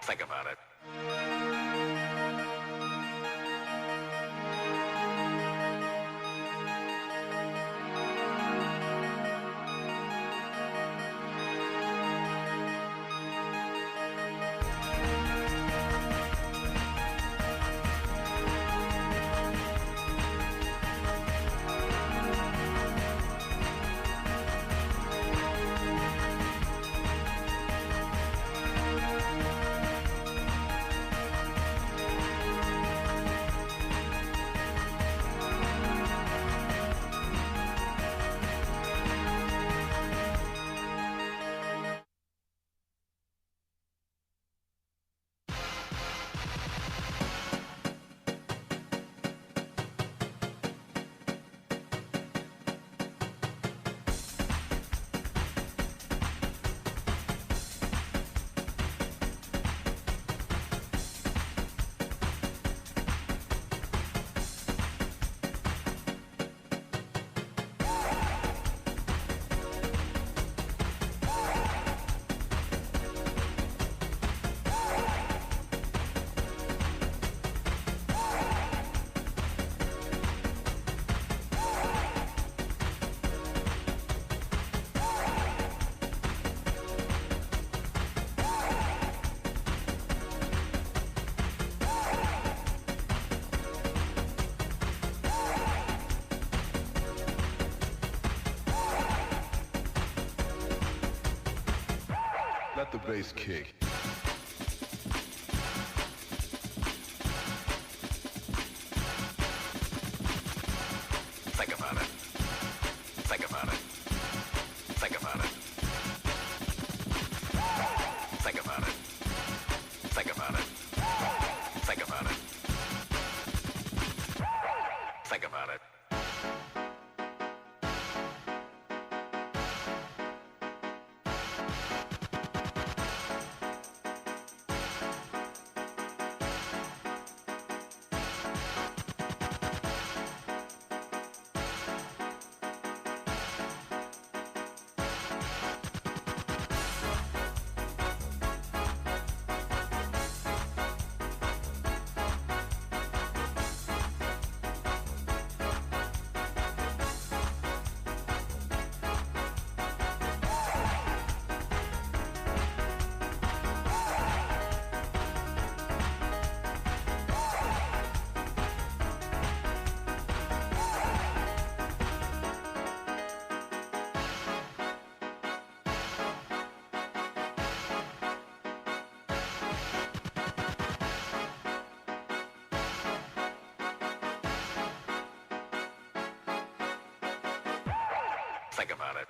Think about it. Let the bass kick. Think about it. Think about it. Think about it. Think about it. Think about it. Think about it. Think about it. Think about it.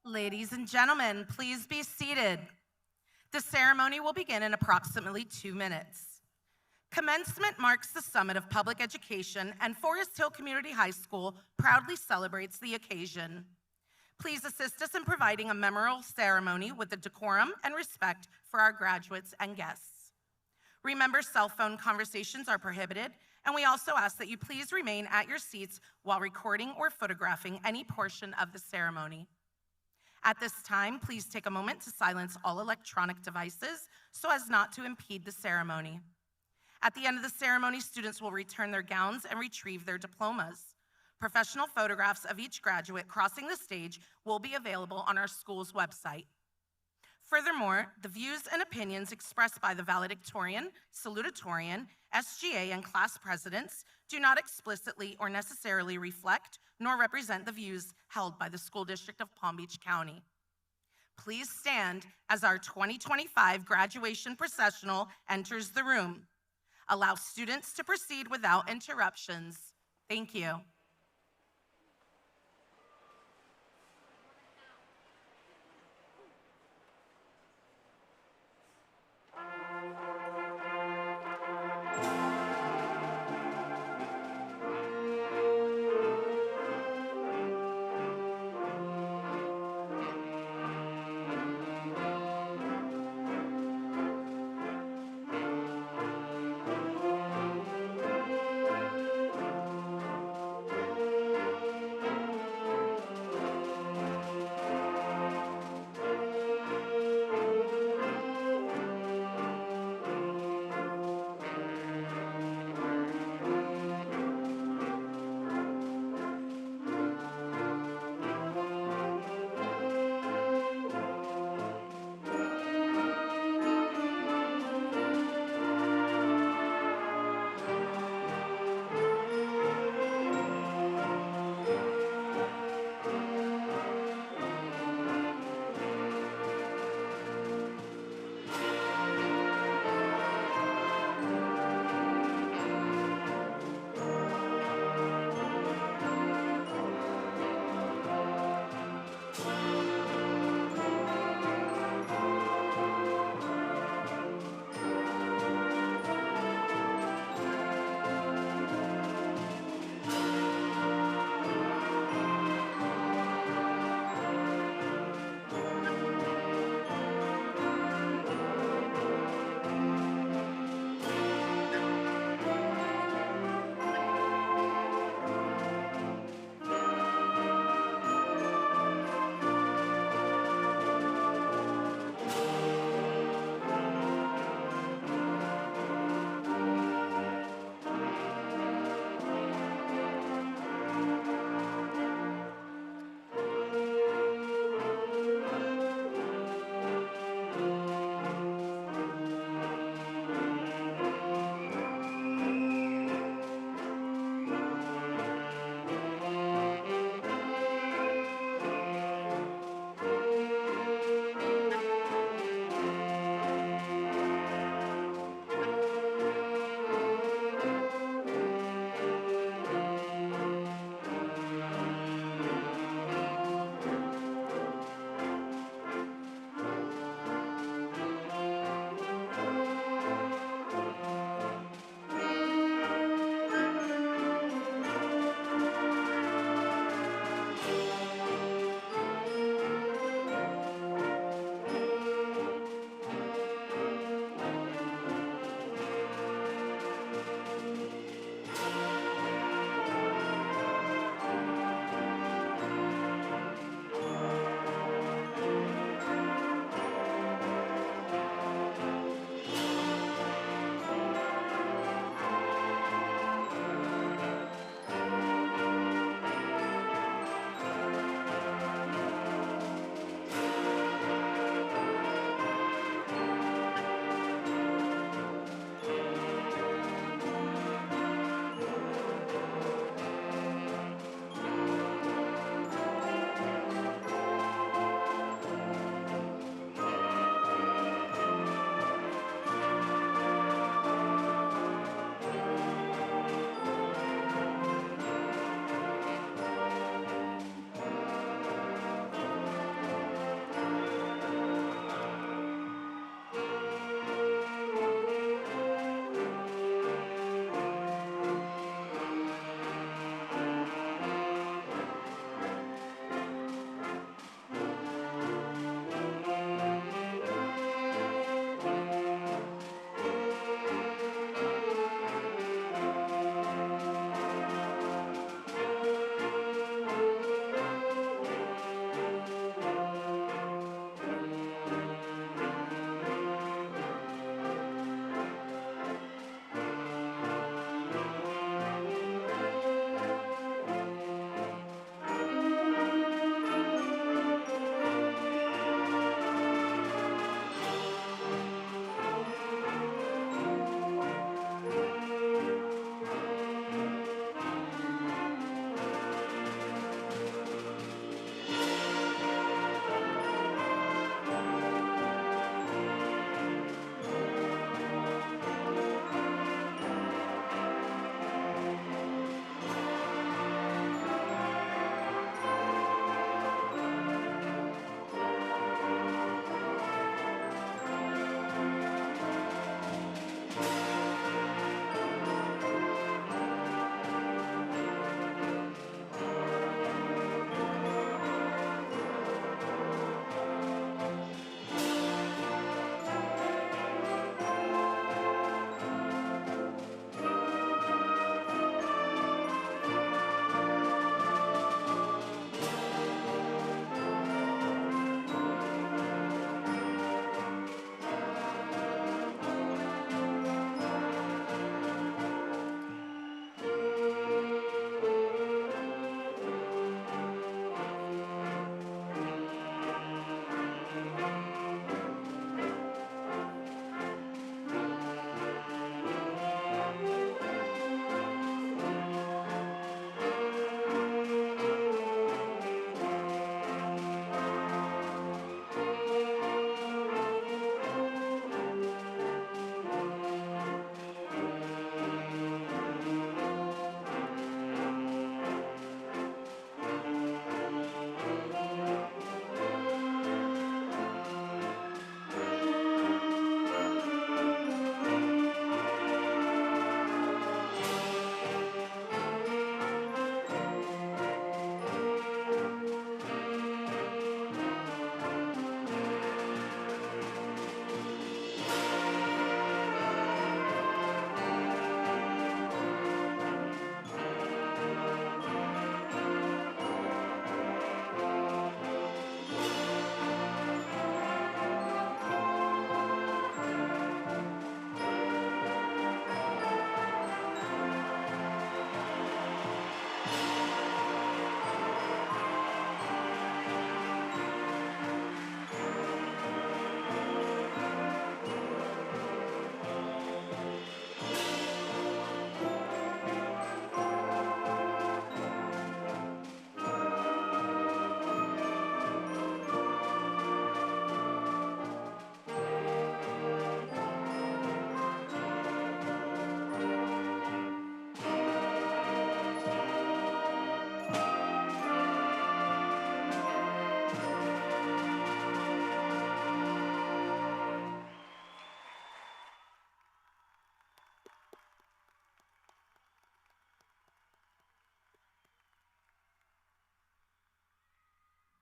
Ladies and gentlemen, please be seated. The ceremony will begin in approximately 2 minutes. Commencement marks the summit of public education, and Forest Hill Community High School proudly celebrates the occasion. Please assist us in providing a memorial ceremony with the decorum and respect for our graduates and guests. Remember, cell phone conversations are prohibited, and we also ask that you please remain at your seats while recording or photographing any portion of the ceremony. At this time, please take a moment to silence all electronic devices so as not to impede the ceremony. At the end of the ceremony, students will return their gowns and retrieve their diplomas. Professional photographs of each graduate crossing the stage will be available on our school's website. Furthermore, the views and opinions expressed by the valedictorian, salutatorian, SGA, and class presidents do not explicitly or necessarily reflect nor represent the views held by the School District of Palm Beach County. Please stand as our 2025 graduation processional enters the room. Allow students to proceed without interruptions. Thank you.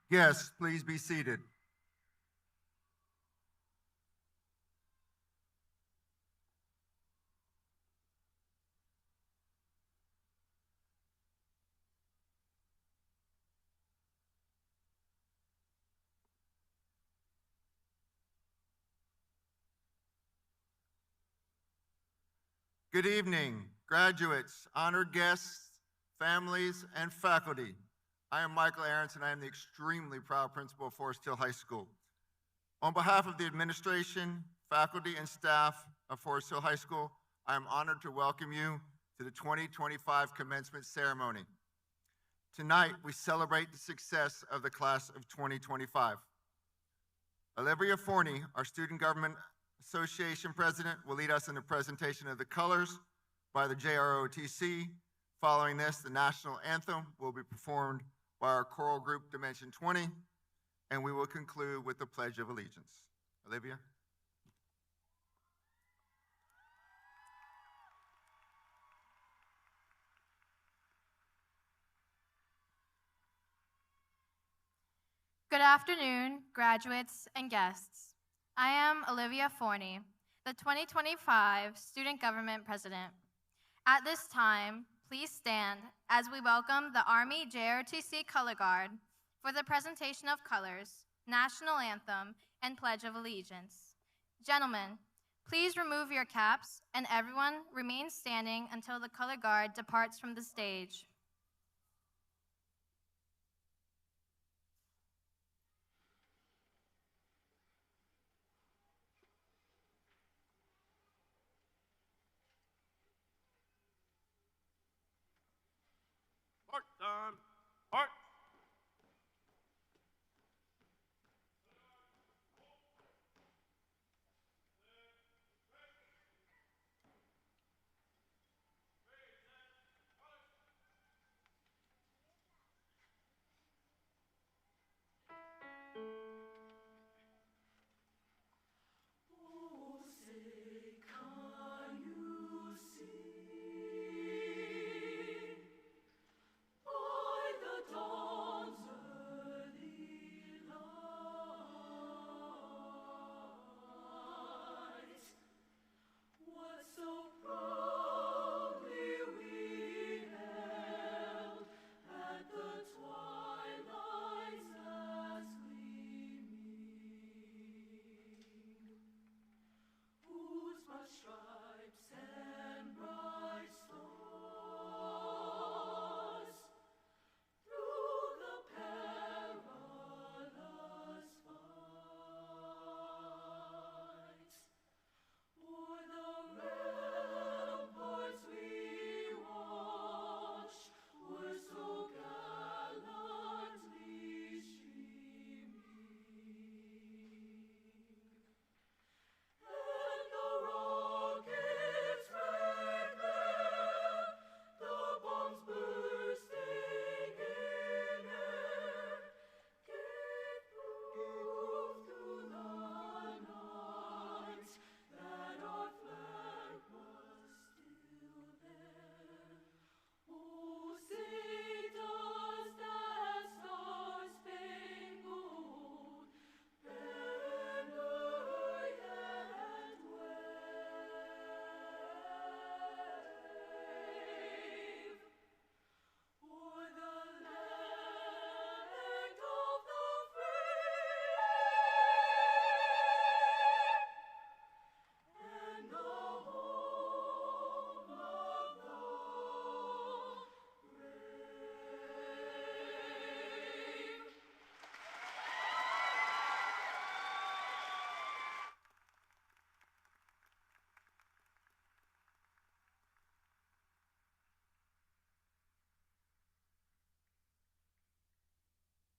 Guests, please be seated. Good evening, graduates, honored guests, families, and faculty. I am Michael Aronson. I am the extremely proud principal of Forest Hill High School. On behalf of the administration, faculty, and staff of Forest Hill High School, I am honored to welcome you to the 2025 commencement ceremony. Tonight, we celebrate the success of the class of 2025. Olivia Forney, our Student Government Association President, will lead us in the presentation of the colors by the JROTC. Following this, the national anthem will be performed by our choral group Dimension 20, and we will conclude with the Pledge of Allegiance. Olivia? Good afternoon, graduates and guests. I am Olivia Forney, the 2025 Student Government President. At this time, please stand as we welcome the Army JROTC Color Guard for the presentation of colors, national anthem, and Pledge of Allegiance. Gentlemen, please remove your caps and everyone remain standing until the Color Guard departs from the stage. March.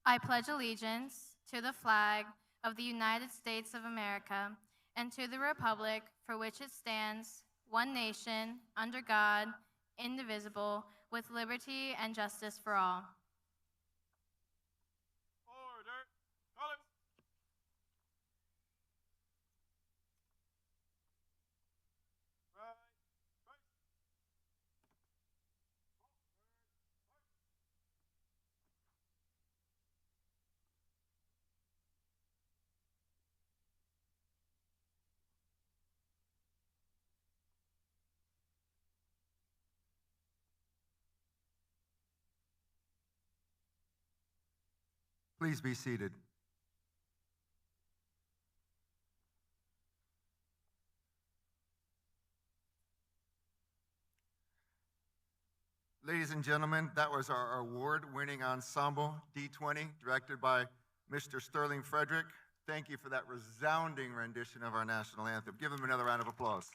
I pledge allegiance to the flag of the United States of America and to the republic for which it stands, one nation, under God, indivisible, with liberty and justice for all. Order. Colors. Right. Please be seated. Ladies and gentlemen, that was our award-winning ensemble, D20, directed by Mr. Sterling Frederick. Thank you for that resounding rendition of our national anthem. Give them another round of applause.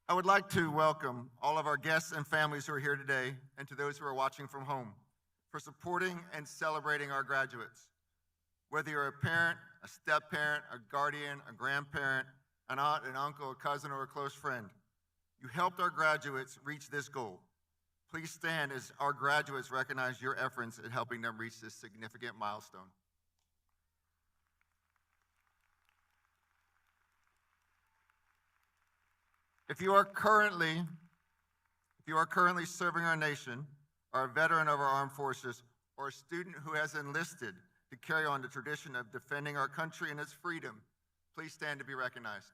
I would like to welcome all of our guests and families who are here today, and to those who are watching from home, for supporting and celebrating our graduates. Whether you're a parent, a step-parent, a guardian, a grandparent, an aunt, an uncle, a cousin, or a close friend, you helped our graduates reach this goal. Please stand as our graduates recognize your efforts in helping them reach this significant milestone. If you are currently serving our nation, are a veteran of our armed forces, or a student who has enlisted to carry on the tradition of defending our country and its freedom, please stand to be recognized.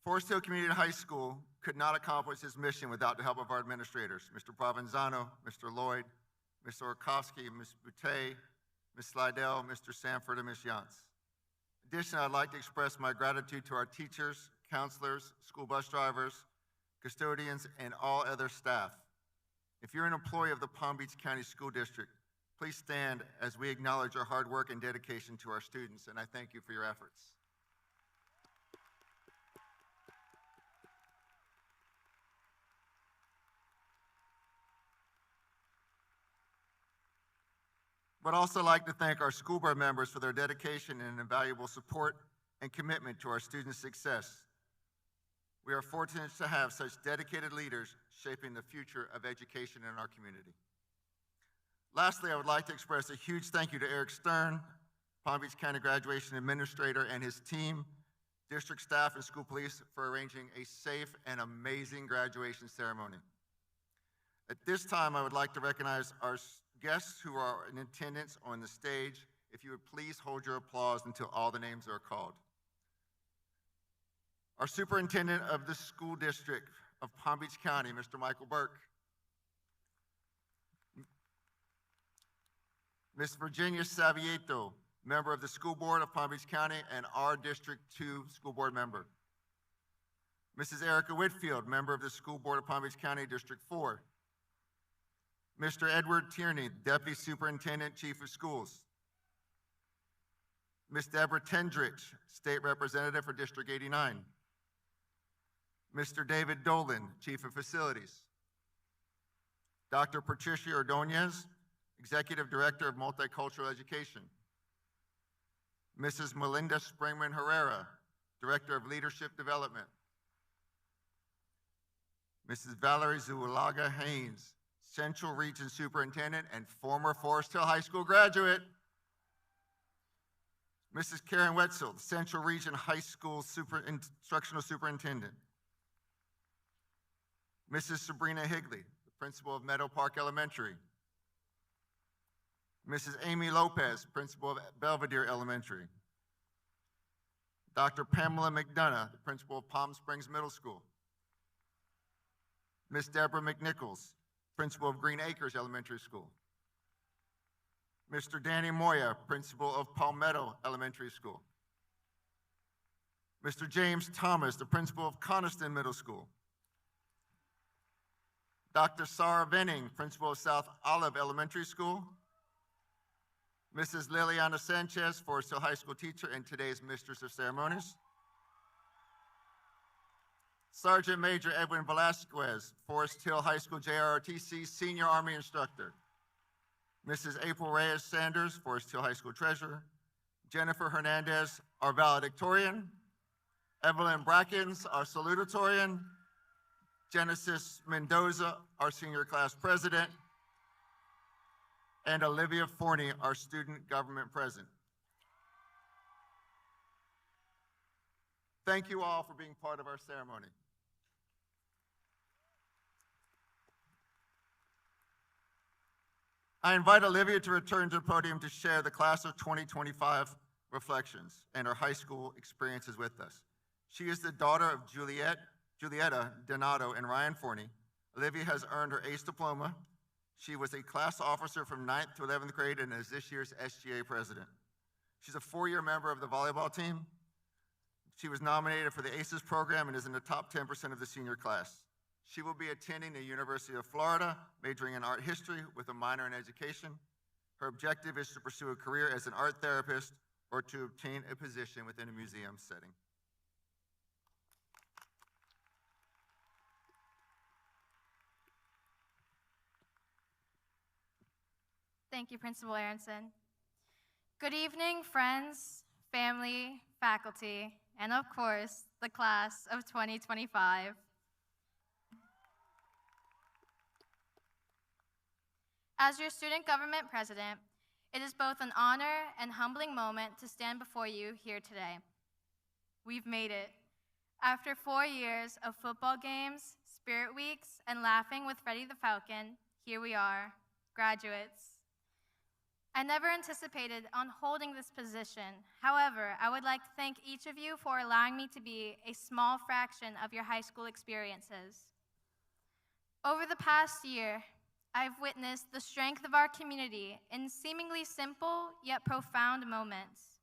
Forest Hill Community High School could not accomplish its mission without the help of our administrators, Mr. Provenzano, Mr. Lloyd, Ms. Orkovsky, Ms. Boutte, Ms. Slidell, Mr. Sanford, and Ms. Yance. Additionally, I'd like to express my gratitude to our teachers, counselors, school bus drivers, custodians, and all other staff. If you're an employee of the Palm Beach County School District, please stand as we acknowledge your hard work and dedication to our students, and I thank you for your efforts. But also like to thank our school board members for their dedication and invaluable support and commitment to our students' success. We are fortunate to have such dedicated leaders shaping the future of education in our community. Lastly, I would like to express a huge thank you to Eric Stern, Palm Beach County Graduation Administrator, and his team, district staff, and school police for arranging a safe and amazing graduation ceremony. At this time, I would like to recognize our guests who are in attendance on the stage. If you would please hold your applause until all the names are called. Our Superintendent of the School District of Palm Beach County, Mr. Michael Burke. Ms. Virginia Savieto, member of the School Board of Palm Beach County and our District 2 School Board member. Mrs. Erica Whitfield, member of the School Board of Palm Beach County, District 4. Mr. Edward Tierney, Deputy Superintendent, Chief of Schools. Ms. Deborah Tendrich, State Representative for District 89. Mr. David Dolan, Chief of Facilities. Dr. Patricia Ordonez, Executive Director of Multicultural Education. Mrs. Melinda Springman Herrera, Director of Leadership Development. Mrs. Valerie Zualaga Haynes, Central Region Superintendent and former Forest Hill High School graduate. Mrs. Karen Wetzel, Central Region High School Instructional Superintendent. Mrs. Sabrina Higley, the Principal of Meadow Park Elementary. Mrs. Amy Lopez, Principal of Belvedere Elementary. Dr. Pamela McDonough, the Principal of Palm Springs Middle School. Ms. Deborah McNichols, Principal of Green Acres Elementary School. Mr. Danny Moya, Principal of Palmetto Elementary School. Mr. James Thomas, the Principal of Coniston Middle School. Dr. Sarah Venning, Principal of South Olive Elementary School. Mrs. Liliana Sanchez, Forest Hill High School teacher and today's Mistress of Ceremonies. Sergeant Major Edwin Velasquez, Forest Hill High School JROTC Senior Army Instructor. Mrs. April Reyes Sanders, Forest Hill High School Treasurer. Jennifer Hernandez, our valedictorian. Evelyn Brackens, our salutatorian. Genesis Mendoza, our senior class president. And Olivia Forney, our student government president. Thank you all for being part of our ceremony. I invite Olivia to return to the podium to share the class of 2025 reflections and her high school experiences with us. She is the daughter of Julietta Donato and Ryan Forney. Olivia has earned her ACE diploma. She was a class officer from 9th to 11th grade and is this year's SGA president. She's a 4-year member of the volleyball team. She was nominated for the ACES program and is in the top 10% of the senior class. She will be attending the University of Florida, majoring in art history with a minor in education. Her objective is to pursue a career as an art therapist or to obtain a position within a museum setting. Thank you, Principal Aronson. Good evening, friends, family, faculty, and of course, the class of 2025. As your student government president, it is both an honor and humbling moment to stand before you here today. We've made it. After 4 years of football games, spirit weeks, and laughing with Freddie the Falcon, here we are, graduates. I never anticipated on holding this position. However, I would like to thank each of you for allowing me to be a small fraction of your high school experiences. Over the past year, I've witnessed the strength of our community in seemingly simple yet profound moments.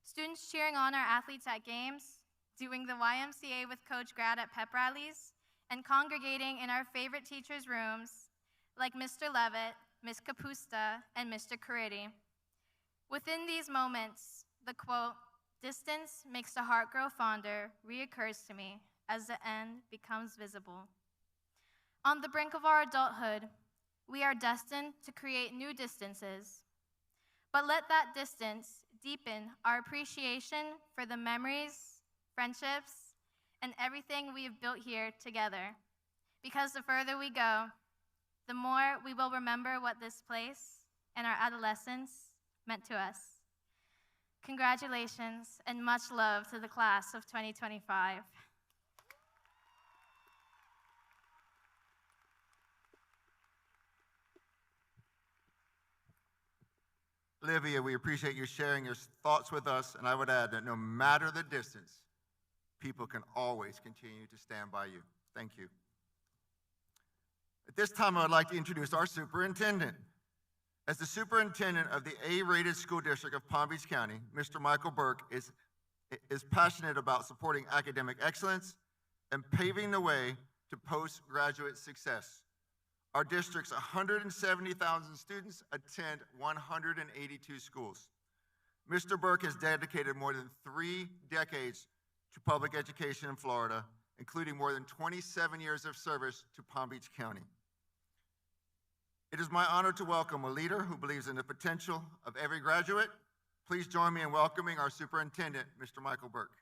Students cheering on our athletes at games, doing the YMCA with Coach Grad at pep rallies, and congregating in our favorite teachers' rooms like Mr. Levitt, Ms. Capusta, and Mr. Caridi. Within these moments, the quote, "Distance makes the heart grow fonder," reoccurs to me as the end becomes visible. On the brink of our adulthood, we are destined to create new distances. But let that distance deepen our appreciation for the memories, friendships, and everything we have built here together. Because the further we go, the more we will remember what this place and our adolescence meant to us. Congratulations and much love to the class of 2025. Olivia, we appreciate you sharing your thoughts with us, and I would add that no matter the distance, people can always continue to stand by you. Thank you. At this time, I would like to introduce our superintendent. As the superintendent of the A-rated school district of Palm Beach County, Mr. Michael Burke is passionate about supporting academic excellence and paving the way to postgraduate success. Our district's 170,000 students attend 182 schools. Mr. Burke has dedicated more than 3 decades to public education in Florida, including more than 27 years of service to Palm Beach County. It is my honor to welcome a leader who believes in the potential of every graduate. Please join me in welcoming our superintendent, Mr. Michael Burke.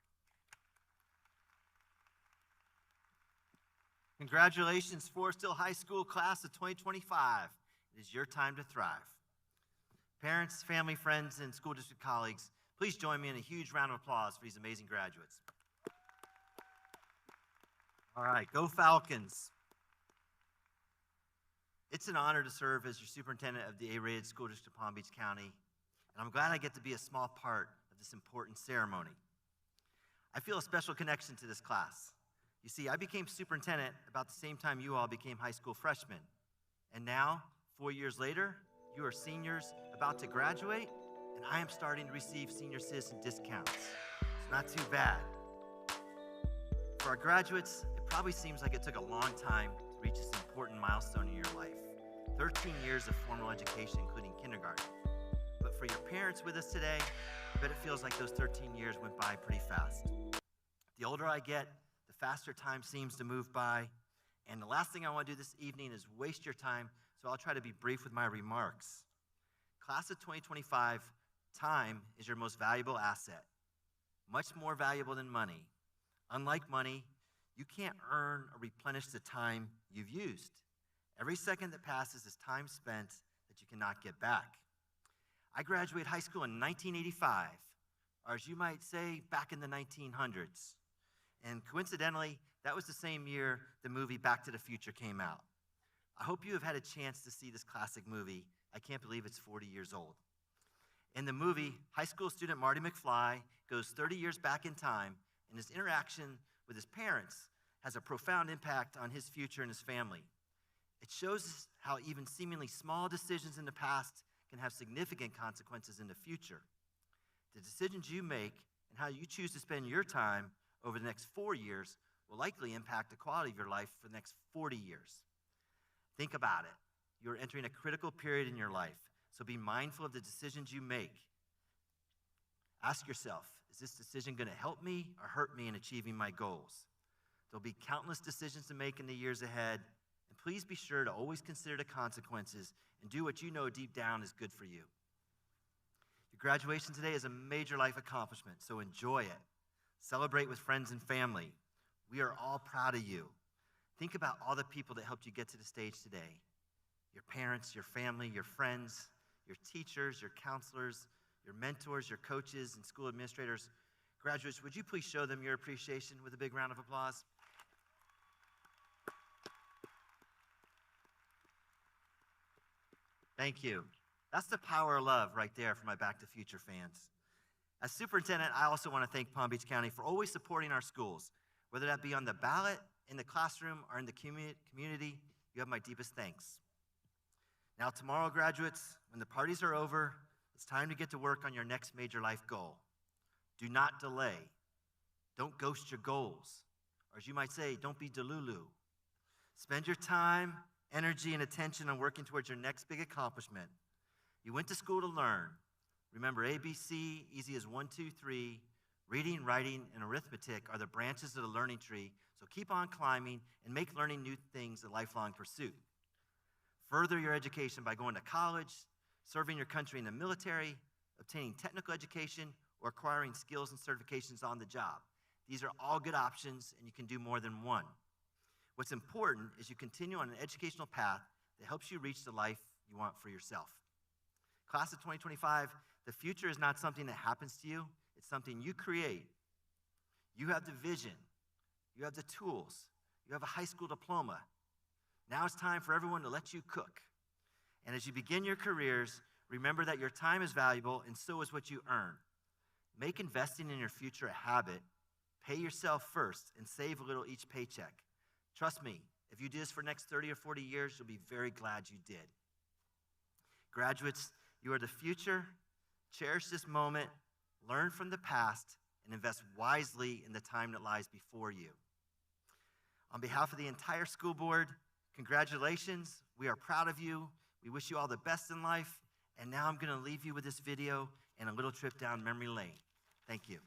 Congratulations, Forest Hill High School class of 2025. It is your time to thrive. Parents, family, friends, and school district colleagues, please join me in a huge round of applause for these amazing graduates. All right, go Falcons. It's an honor to serve as your superintendent of the A-rated school district of Palm Beach County, and I'm glad I get to be a small part of this important ceremony. I feel a special connection to this class. You see, I became superintendent about the same time you all became high school freshmen. And now, 4 years later, you are seniors about to graduate, and I am starting to receive senior citizen discounts. It's not too bad. For our graduates, it probably seems like it took a long time to reach this important milestone in your life. 13 years of formal education, including kindergarten. But for your parents with us today, I bet it feels like those 13 years went by pretty fast. The older I get, the faster time seems to move by. And the last thing I want to do this evening is waste your time, so I'll try to be brief with my remarks. Class of 2025, time is your most valuable asset, much more valuable than money. Unlike money, you can't earn or replenish the time you've used. Every second that passes is time spent that you cannot get back. I graduated high school in 1985, or as you might say, back in the 1900s. And coincidentally, that was the same year the movie Back to the Future came out. I hope you have had a chance to see this classic movie I can't believe it's 40 years old. In the movie, high school student Marty McFly goes 30 years back in time, and his interaction with his parents has a profound impact on his future and his family. It shows us how even seemingly small decisions in the past can have significant consequences in the future. The decisions you make and how you choose to spend your time over the next 4 years will likely impact the quality of your life for the next 40 years. Think about it. You are entering a critical period in your life, so be mindful of the decisions you make. Ask yourself, is this decision going to help me or hurt me in achieving my goals? There'll be countless decisions to make in the years ahead, and please be sure to always consider the consequences and do what you know deep down is good for you. Your graduation today is a major life accomplishment, so enjoy it. Celebrate with friends and family. We are all proud of you. Think about all the people that helped you get to the stage today. Your parents, your family, your friends, your teachers, your counselors, your mentors, your coaches, and school administrators. Graduates, would you please show them your appreciation with a big round of applause? Thank you. That's the power of love right there for my Back to Future fans. As superintendent, I also want to thank Palm Beach County for always supporting our schools. Whether that be on the ballot, in the classroom, or in the community, you have my deepest thanks. Now tomorrow, graduates, when the parties are over, it's time to get to work on your next major life goal. Do not delay. Don't ghost your goals. Or as you might say, don't be delulu. Spend your time, energy, and attention on working towards your next big accomplishment. You went to school to learn. Remember, ABC, easy as 1, 2, 3, reading, writing, and arithmetic are the branches of the learning tree, so keep on climbing and make learning new things a lifelong pursuit. Further your education by going to college, serving your country in the military, obtaining technical education, or acquiring skills and certifications on the job. These are all good options, and you can do more than one. What's important is you continue on an educational path that helps you reach the life you want for yourself. Class of 2025, the future is not something that happens to you, it's something you create. You have the vision, you have the tools, you have a high school diploma. Now it's time for everyone to let you cook. And as you begin your careers, remember that your time is valuable and so is what you earn. Make investing in your future a habit. Pay yourself first and save a little each paycheck. Trust me, if you do this for the next 30 or 40 years, you'll be very glad you did. Graduates, you are the future. Cherish this moment, learn from the past, and invest wisely in the time that lies before you. On behalf of the entire school board, congratulations. We are proud of you. We wish you all the best in life. And now I'm going to leave you with this video and a little trip down memory lane. Thank you.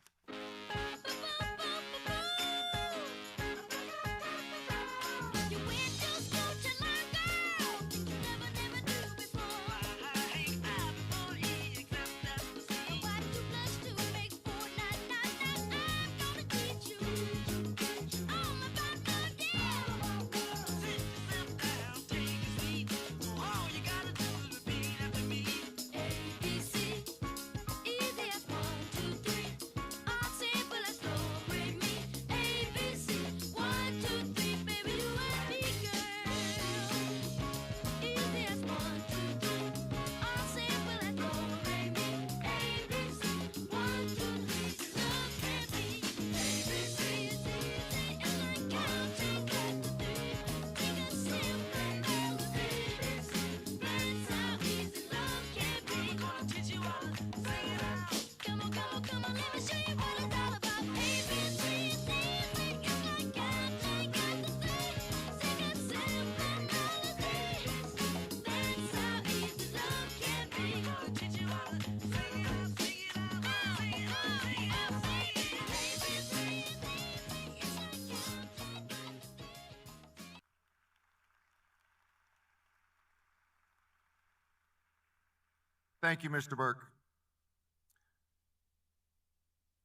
Thank you, Mr. Burke.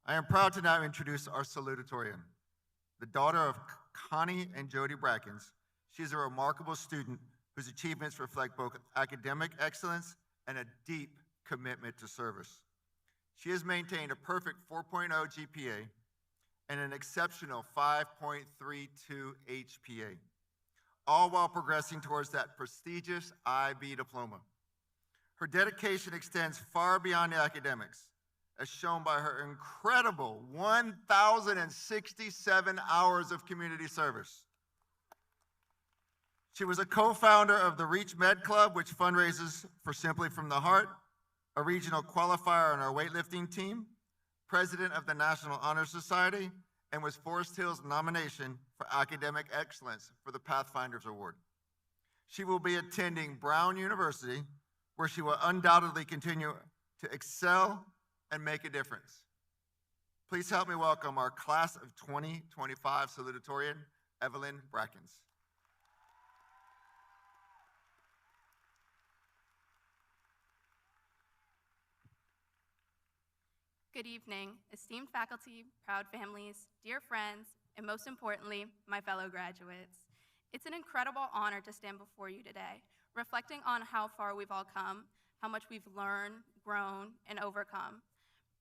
I am proud to now introduce our salutatorian, the daughter of Connie and Jody Brackens. She is a remarkable student whose achievements reflect both academic excellence and a deep commitment to service. She has maintained a perfect 4.0 GPA and an exceptional 5.32 HPA, all while progressing towards that prestigious IB diploma. Her dedication extends far beyond the academics, as shown by her incredible 1,067 hours of community service. She was a co-founder of the Reach Med Club, which fundraises for Simply from the Heart, a regional qualifier on our weightlifting team, president of the National Honor Society, and was Forest Hill's nomination for academic excellence for the Pathfinders Award. She will be attending Brown University, where she will undoubtedly continue to excel and make a difference. Please help me welcome our class of 2025 salutatorian, Evelyn Brackens. Good evening, esteemed faculty, proud families, dear friends, and most importantly, my fellow graduates. It's an incredible honor to stand before you today, reflecting on how far we've all come, how much we've learned, grown, and overcome.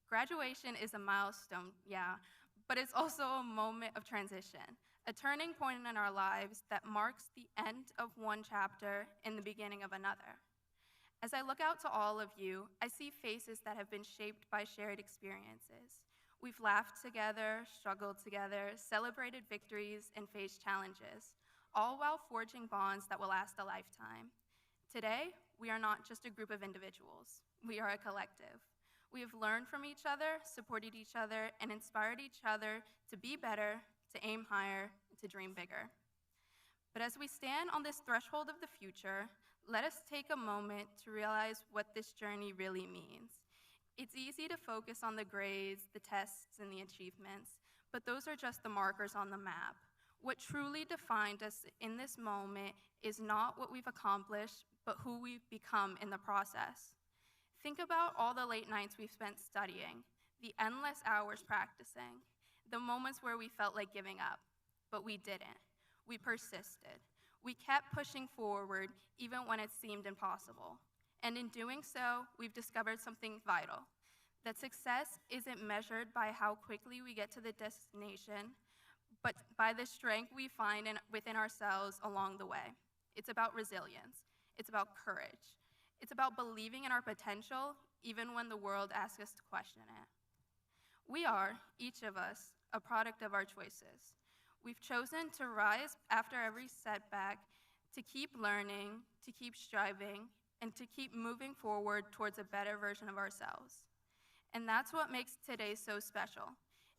Graduation is a milestone, yeah, but it's also a moment of transition, a turning point in our lives that marks the end of one chapter and the beginning of another. As I look out to all of you, I see faces that have been shaped by shared experiences. We've laughed together, struggled together, celebrated victories, and faced challenges, all while forging bonds that will last a lifetime. Today, we are not just a group of individuals. We are a collective. We have learned from each other, supported each other, and inspired each other to be better, to aim higher, and to dream bigger. But as we stand on this threshold of the future, let us take a moment to realize what this journey really means. It's easy to focus on the grades, the tests, and the achievements, but those are just the markers on the map. What truly defined us in this moment is not what we've accomplished, but who we've become in the process. Think about all the late nights we've spent studying, the endless hours practicing, the moments where we felt like giving up, but we didn't. We persisted. We kept pushing forward even when it seemed impossible. And in doing so, we've discovered something vital, that success isn't measured by how quickly we get to the destination, but by the strength we find within ourselves along the way. It's about resilience. It's about courage. It's about believing in our potential even when the world asks us to question it. We are, each of us, a product of our choices. We've chosen to rise after every setback, to keep learning, to keep striving, and to keep moving forward towards a better version of ourselves. And that's what makes today so special.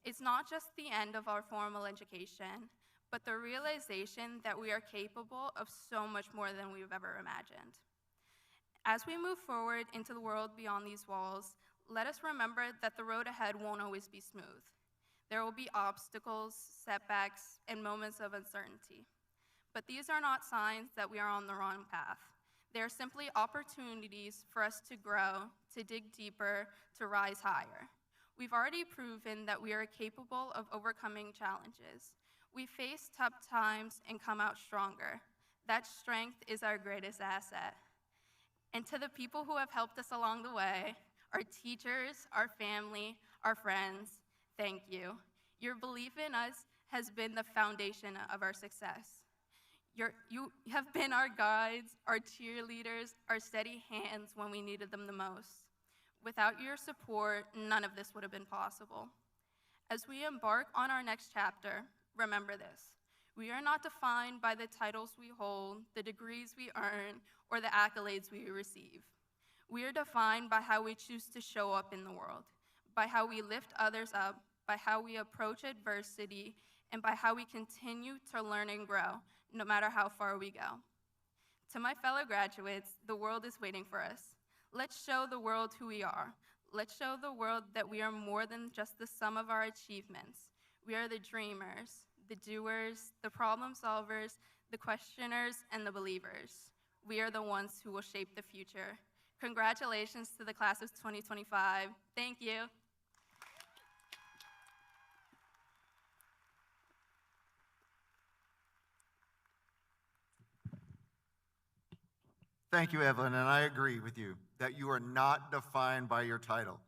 It's not just the end of our formal education, but the realization that we are capable of so much more than we've ever imagined. As we move forward into the world beyond these walls, let us remember that the road ahead won't always be smooth. There will be obstacles, setbacks, and moments of uncertainty. But these are not signs that we are on the wrong path. They are simply opportunities for us to grow, to dig deeper, to rise higher. We've already proven that we are capable of overcoming challenges. We face tough times and come out stronger. That strength is our greatest asset. And to the people who have helped us along the way, our teachers, our family, our friends, thank you. Your belief in us has been the foundation of our success. You have been our guides, our cheerleaders, our steady hands when we needed them the most. Without your support, none of this would have been possible. As we embark on our next chapter, remember this. We are not defined by the titles we hold, the degrees we earn, or the accolades we receive. We are defined by how we choose to show up in the world, by how we lift others up, by how we approach adversity, and by how we continue to learn and grow, no matter how far we go. To my fellow graduates, the world is waiting for us. Let's show the world who we are. Let's show the world that we are more than just the sum of our achievements. We are the dreamers, the doers, the problem solvers, the questioners, and the believers. We are the ones who will shape the future. Congratulations to the class of 2025. Thank you. Thank you, Evelyn, and I agree with you that you are not defined by your title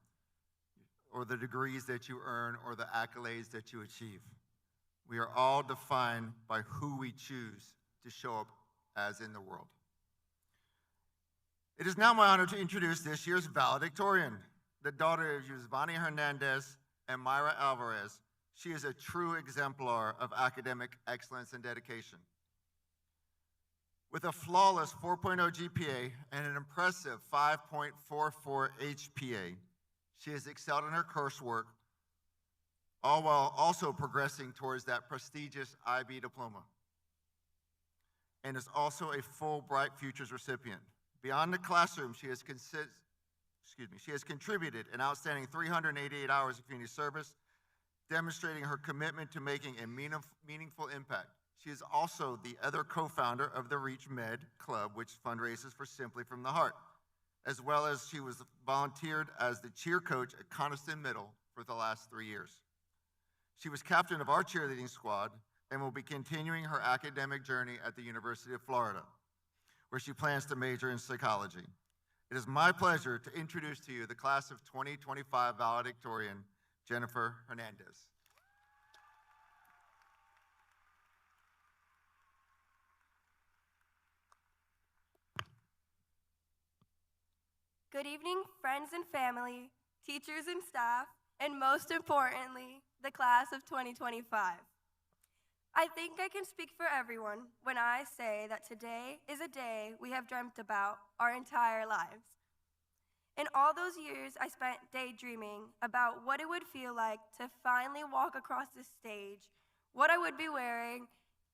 or the degrees that you earn or the accolades that you achieve. We are all defined by who we choose to show up as in the world. It is now my honor to introduce this year's valedictorian, the daughter of Yusvani Hernandez and Myra Alvarez. She is a true exemplar of academic excellence and dedication. With a flawless 4.0 GPA and an impressive 5.44 HPA, she has excelled in her coursework, all while also progressing towards that prestigious IB diploma, and is also a Fulbright Futures recipient. Beyond the classroom, she has contributed an outstanding 388 hours of community service, demonstrating her commitment to making a meaningful impact. She is also the other co-founder of the Reach Med Club, which fundraises for Simply from the Heart, as well as she was volunteered as the cheer coach at Coniston Middle for the last 3 years. She was captain of our cheerleading squad and will be continuing her academic journey at the University of Florida, where she plans to major in psychology. It is my pleasure to introduce to you the class of 2025 valedictorian, Jennifer Hernandez. Good evening, friends and family, teachers and staff, and most importantly, the class of 2025. I think I can speak for everyone when I say that today is a day we have dreamt about our entire lives. In all those years, I spent daydreaming about what it would feel like to finally walk across this stage, what I would be wearing,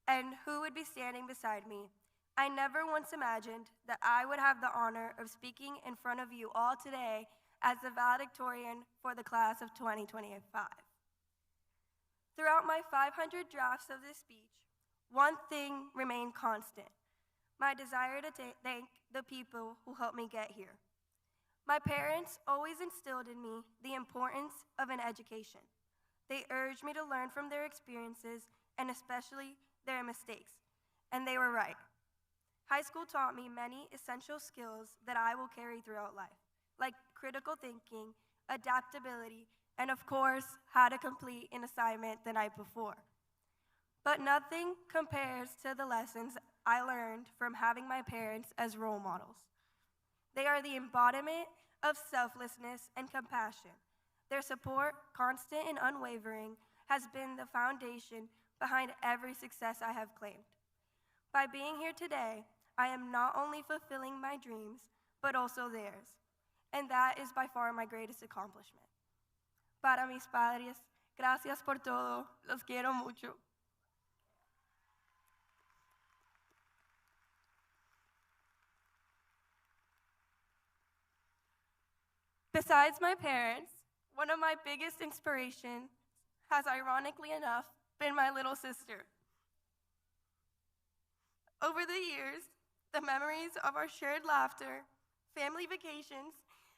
and who would be standing beside me. I never once imagined that I would have the honor of speaking in front of you all today as the valedictorian for the class of 2025. Throughout my 500 drafts of this speech, one thing remained constant: my desire to thank the people who helped me get here. My parents always instilled in me the importance of an education. They urged me to learn from their experiences and especially their mistakes, and they were right. High school taught me many essential skills that I will carry throughout life, like critical thinking, adaptability, and of course, how to complete an assignment the night before. But nothing compares to the lessons I learned from having my parents as role models. They are the embodiment of selflessness and compassion. Their support, constant and unwavering, has been the foundation behind every success I have claimed. By being here today, I am not only fulfilling my dreams, but also theirs. And that is by far my greatest accomplishment. Para mis padres, gracias por todo, los quiero mucho. Besides my parents, one of my biggest inspirations has, ironically enough, been my little sister. Over the years, the memories of our shared laughter, family vacations,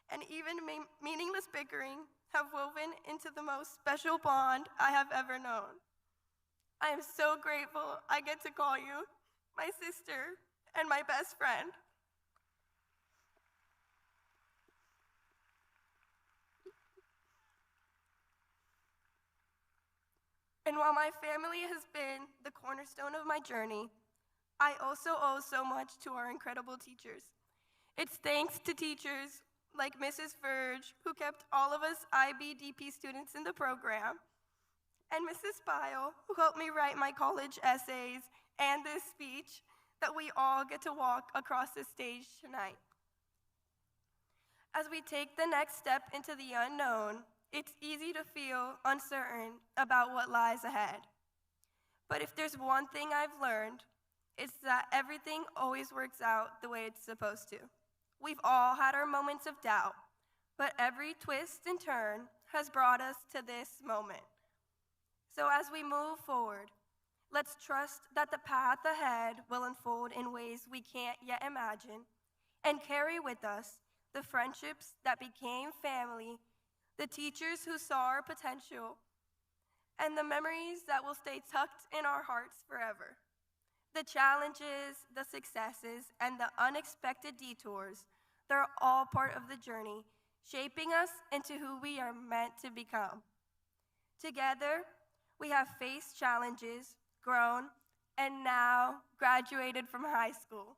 and even meaningless bickering have woven into the most special bond I have ever known. I am so grateful I get to call you my sister and my best friend. And while my family has been the cornerstone of my journey, I also owe so much to our incredible teachers. It's thanks to teachers like Mrs. Verge, who kept all of us IBDP students in the program, and Mrs. Pyle, who helped me write my college essays and this speech, that we all get to walk across this stage tonight. As we take the next step into the unknown, it's easy to feel uncertain about what lies ahead. But if there's one thing I've learned, it's that everything always works out the way it's supposed to. We've all had our moments of doubt, but every twist and turn has brought us to this moment. So as we move forward, let's trust that the path ahead will unfold in ways we can't yet imagine, and carry with us the friendships that became family, the teachers who saw our potential, and the memories that will stay tucked in our hearts forever. The challenges, the successes, and the unexpected detours, they're all part of the journey, shaping us into who we are meant to become. Together, we have faced challenges, grown, and now graduated from high school.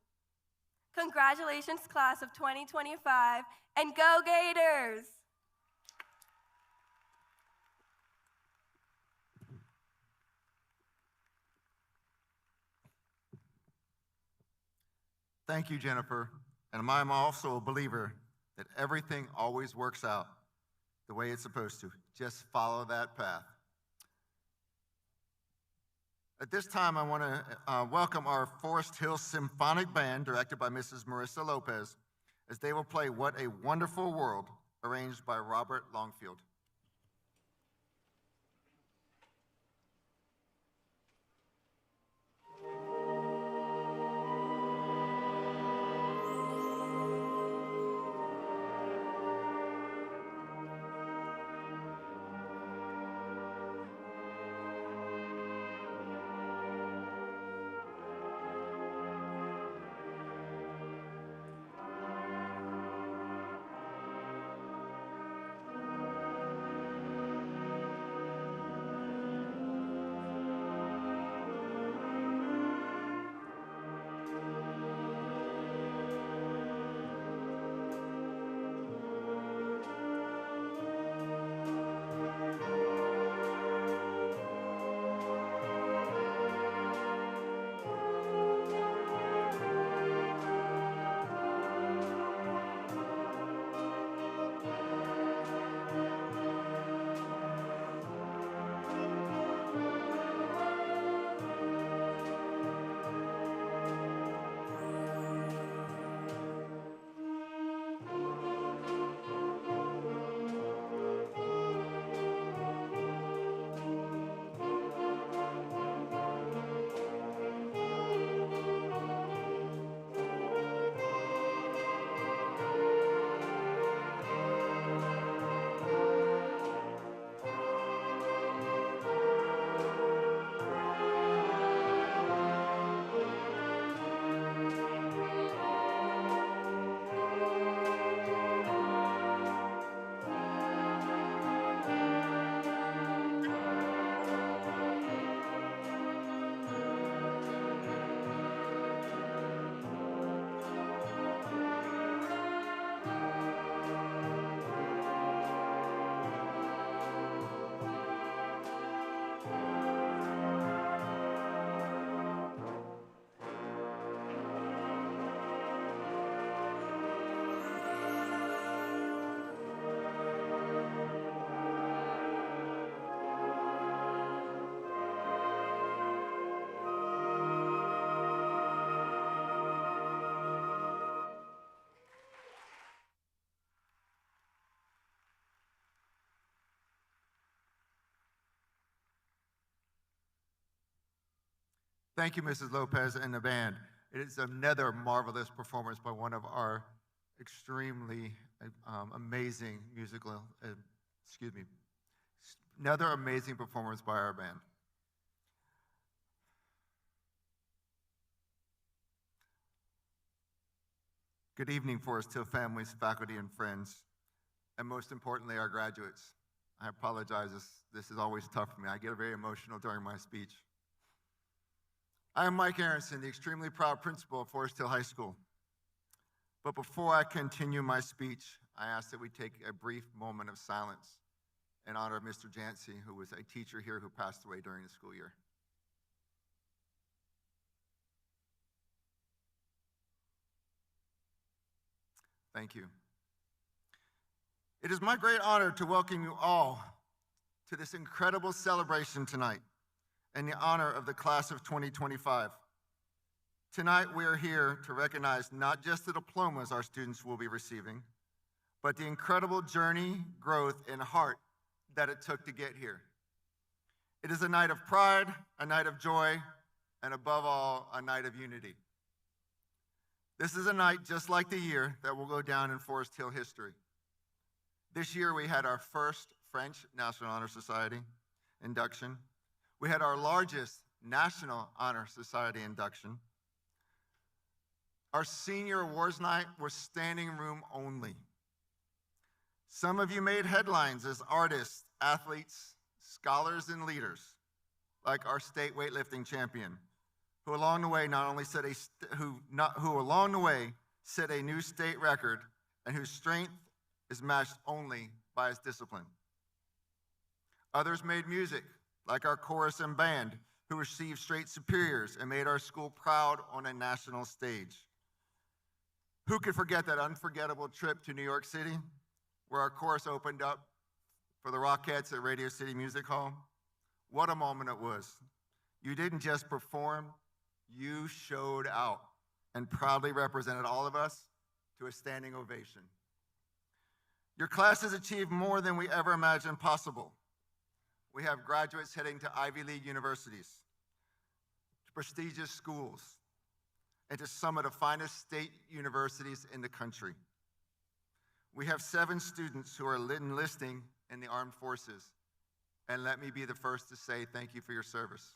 Congratulations, class of 2025, and go Gators! Thank you, Jennifer. And I'm also a believer that everything always works out the way it's supposed to. Just follow that path. At this time, I want to welcome our Forest Hill Symphonic Band, directed by Mrs. Marissa Lopez, as they will play What a Wonderful World, arranged by Robert Longfield. Thank you, Mrs. Lopez and the band. It is another marvelous performance by one of our extremely amazing another amazing performance by our band. Good evening, Forest Hill families, faculty, and friends, and most importantly, our graduates. I apologize, this is always tough for me. I get very emotional during my speech. I am Mike Aronson, the extremely proud principal of Forest Hill High School. But before I continue my speech, I ask that we take a brief moment of silence in honor of Mr. Jancy, who was a teacher here who passed away during the school year. Thank you. It is my great honor to welcome you all to this incredible celebration tonight in the honor of the class of 2025. Tonight, we are here to recognize not just the diplomas our students will be receiving, but the incredible journey, growth, and heart that it took to get here. It is a night of pride, a night of joy, and above all, a night of unity. This is a night just like the year that will go down in Forest Hill history. This year, we had our first French National Honor Society induction. We had our largest National Honor Society induction. Our senior awards night was standing room only. Some of you made headlines as artists, athletes, scholars, and leaders, like our state weightlifting champion, who along the way set a new state record, and whose strength is matched only by his discipline. Others made music, like our chorus and band, who received straight superiors and made our school proud on a national stage. Who could forget that unforgettable trip to New York City, where our chorus opened up for the Rockettes at Radio City Music Hall? What a moment it was. You didn't just perform, you showed out and proudly represented all of us to a standing ovation. Your class has achieved more than we ever imagined possible. We have graduates heading to Ivy League universities, to prestigious schools, and to some of the finest state universities in the country. We have 7 students who are enlisting in the armed forces, and let me be the first to say thank you for your service.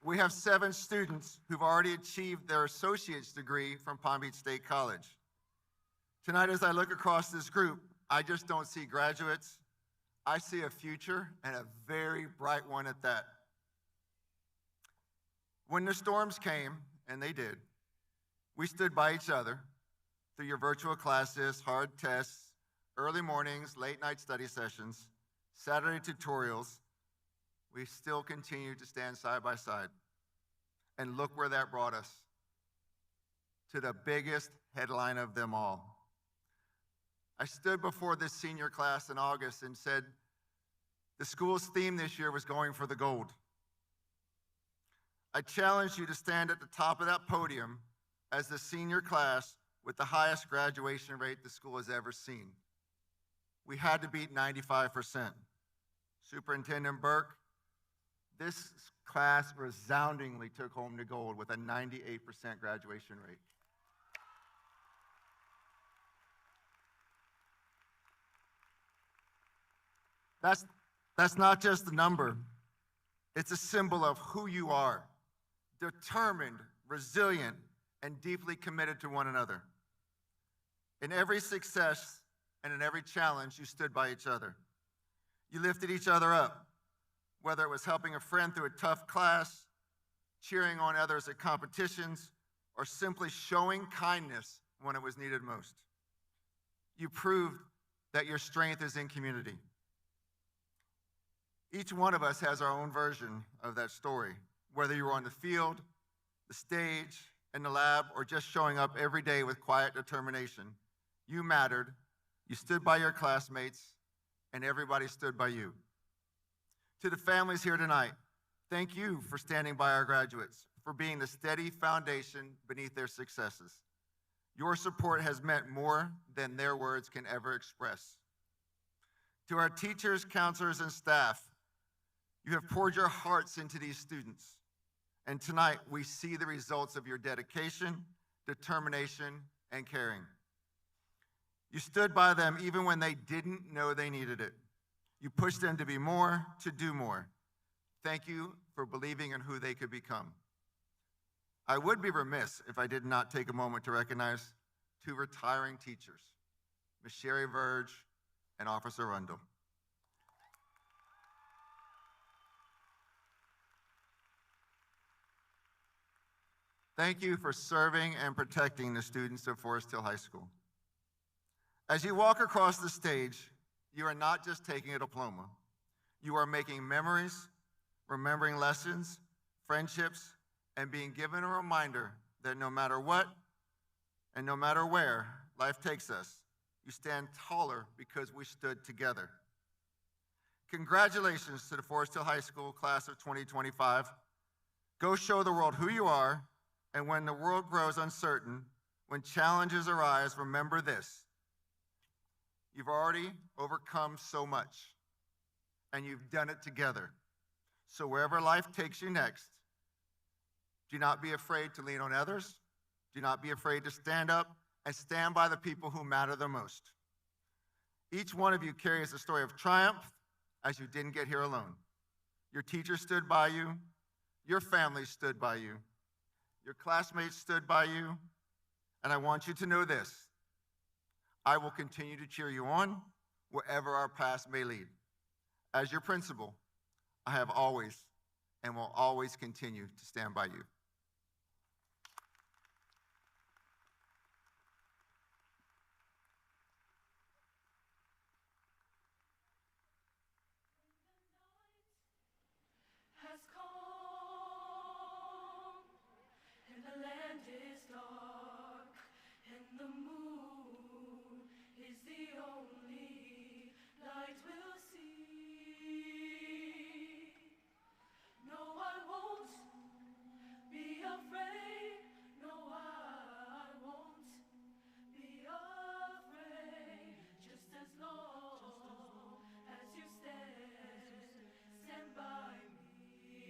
We have 7 students who've already achieved their associate's degree from Palm Beach State College. Tonight, as I look across this group, I just don't see graduates. I see a future, and a very bright one at that. When the storms came, and they did, we stood by each other through your virtual classes, hard tests, early mornings, late night study sessions, Saturday tutorials. We still continue to stand side by side. And look where that brought us, to the biggest headline of them all. I stood before this senior class in August and said, the school's theme this year was going for the gold. I challenged you to stand at the top of that podium as the senior class with the highest graduation rate the school has ever seen. We had to beat 95%. Superintendent Burke, this class resoundingly took home the gold with a 98% graduation rate. That's not just a number. It's a symbol of who you are, determined, resilient, and deeply committed to one another. In every success and in every challenge, you stood by each other. You lifted each other up, whether it was helping a friend through a tough class, cheering on others at competitions, or simply showing kindness when it was needed most. You proved that your strength is in community. Each one of us has our own version of that story, whether you were on the field, the stage, in the lab, or just showing up every day with quiet determination. You mattered, you stood by your classmates, and everybody stood by you. To the families here tonight, thank you for standing by our graduates, for being the steady foundation beneath their successes. Your support has meant more than their words can ever express. To our teachers, counselors, and staff, you have poured your hearts into these students. And tonight, we see the results of your dedication, determination, and caring. You stood by them even when they didn't know they needed it. You pushed them to be more, to do more. Thank you for believing in who they could become. I would be remiss if I did not take a moment to recognize 2 retiring teachers, Ms. Sherry Verge and Officer Rundle. Thank you for serving and protecting the students of Forest Hill High School. As you walk across the stage, you are not just taking a diploma. You are making memories, remembering lessons, friendships, and being given a reminder that no matter what and no matter where life takes us, you stand taller because we stood together. Congratulations to the Forest Hill High School class of 2025. Go show the world who you are, and when the world grows uncertain, when challenges arise, remember this. You've already overcome so much, and you've done it together. So wherever life takes you next, do not be afraid to lean on others. Do not be afraid to stand up and stand by the people who matter the most. Each one of you carries a story of triumph, as you didn't get here alone. Your teacher stood by you. Your family stood by you. Your classmates stood by you. And I want you to know this. I will continue to cheer you on wherever our paths may lead. As your principal, I have always and will always continue to stand by you. Has come, and the land is dark, and the moon is the only light we'll see. No, I won't be afraid. No, I won't be afraid. Just as long as you stand by me.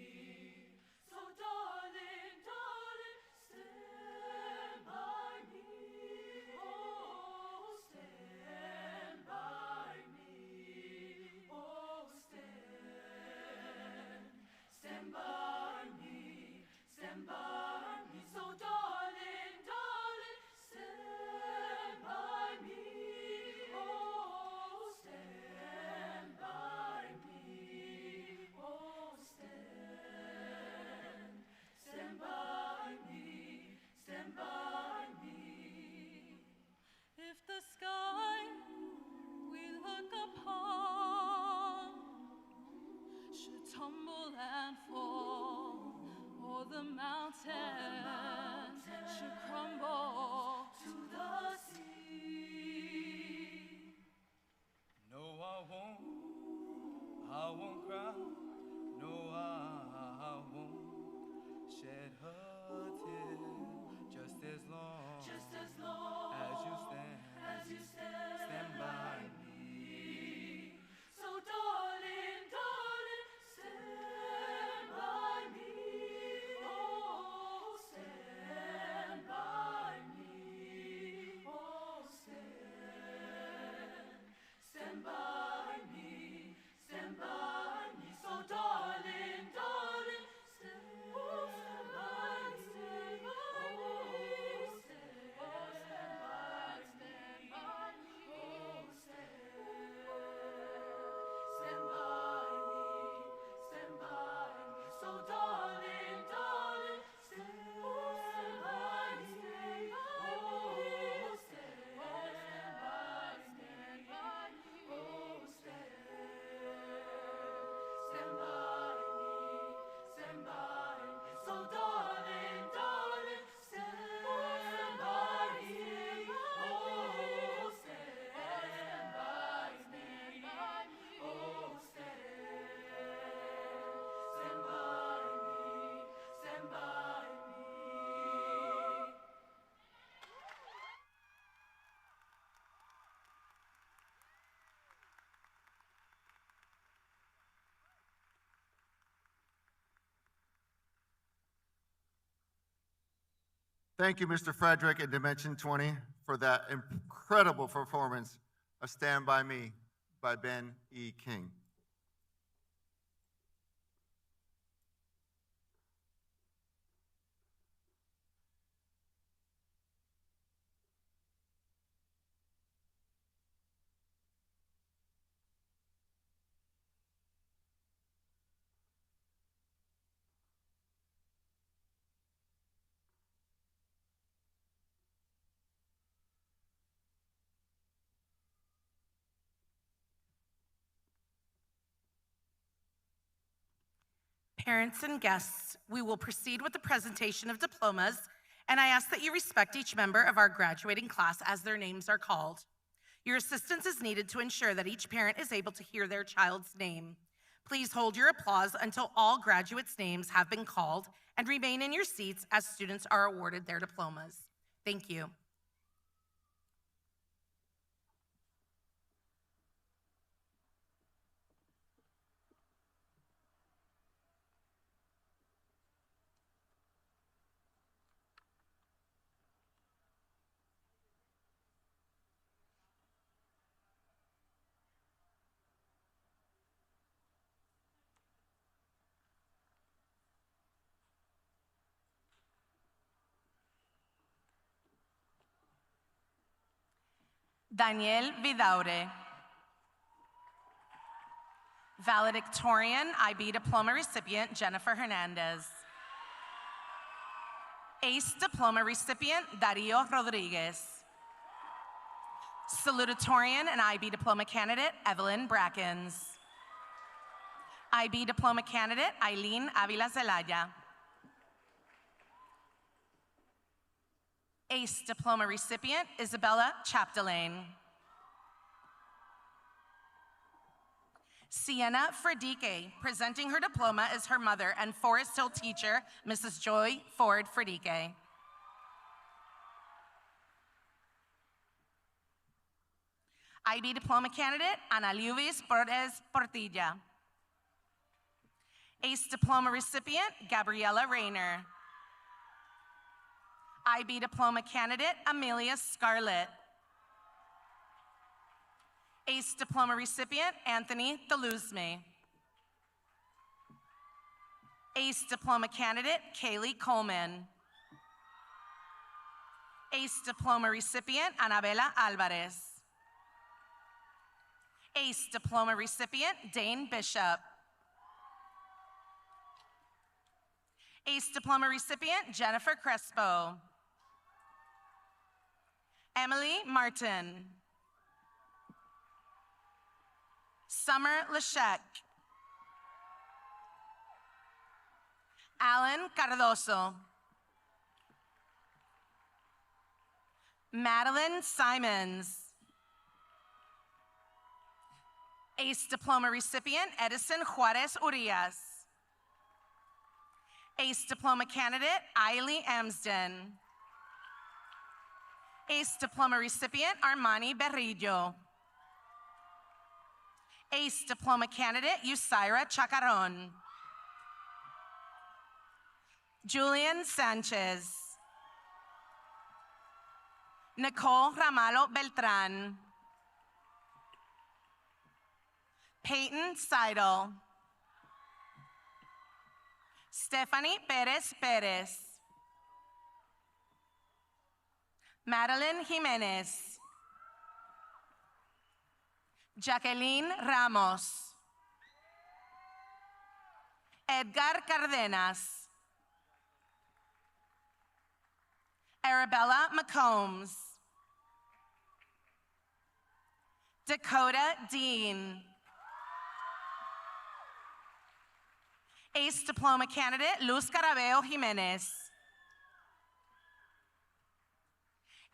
So darling, darling, stand by me. Oh, stand by me. Oh, stand by me. Stand by me. So darling, darling, stand by me. Oh, stand by me. Oh, stand by me. Stand by me. If the sky we look upon should tumble and fall, or the mountain should crumble to the sea. No, I won't cry. No, I won't shed a tear. Just as long as you stand by me. So darling, darling, stand by me. Oh, stand by me. Oh, stand by me. Stand by me. So darling, darling, stand by me. Oh, stand by me. Oh, stand by me. So darling, darling, stand by me. Oh, stand by me. Oh, stand by me. So darling, darling, stand by me. Oh, stand by me. Oh, stand by me. Thank you, Mr. Frederick and Dimension 20, for that incredible performance of Stand By Me by Ben E. King. Parents and guests, we will proceed with the presentation of diplomas, and I ask that you respect each member of our graduating class as their names are called. Your assistance is needed to ensure that each parent is able to hear their child's name. Please hold your applause until all graduates' names have been called and remain in your seats as students are awarded their diplomas. Thank you. Daniel Vidaure. Valedictorian, IB Diploma recipient, Jennifer Hernandez. ACE Diploma recipient, Dario Rodriguez. Salutatorian and IB Diploma candidate, Evelyn Brackens. IB Diploma candidate, Eileen Avila Zelaya. ACE Diploma recipient, Isabella Chapdelaine. Sienna Fredique, presenting her diploma is her mother and Forest Hill teacher, Mrs. Joy Ford Fredique. IB Diploma candidate, Ana Luis Portes Portilla. ACE Diploma recipient, Gabriela Rayner. IB Diploma candidate, Amelia Scarlett. ACE Diploma recipient, Anthony Deluzme. ACE Diploma candidate, Kaylee Coleman. ACE Diploma recipient, Anabela Alvarez. ACE Diploma recipient, Dane Bishop. ACE Diploma recipient, Jennifer Crespo. Emily Martin. Summer Leshek. Alan Cardoso. Madeline Simons. ACE Diploma recipient, Edison Juarez Urias. ACE Diploma candidate, Ailey Amsden. ACE Diploma recipient, Armani Berrillo. ACE Diploma candidate, Usaira Chacaron. Julian Sanchez. Nicole Ramallo Beltran. Peyton Seidel. Stephanie Perez Perez. Madeline Jimenez. Jacqueline Ramos. Edgar Cardenas. Arabella McCombs. Dakota Dean. ACE Diploma candidate, Luz Carabeo Jimenez.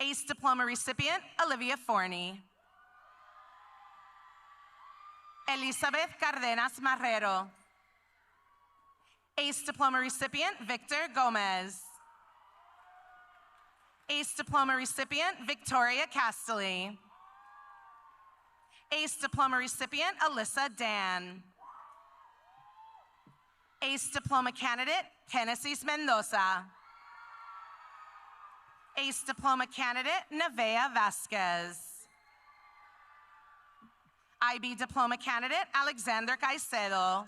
ACE Diploma recipient, Olivia Forney. Elizabeth Cardenas Marrero. ACE Diploma recipient, Victor Gomez. ACE Diploma recipient, Victoria Castelli. ACE Diploma recipient, Alyssa Dan. ACE Diploma candidate, Genesis Mendoza. ACE Diploma candidate, Nevea Vasquez. IB Diploma candidate, Alexander Caicedo.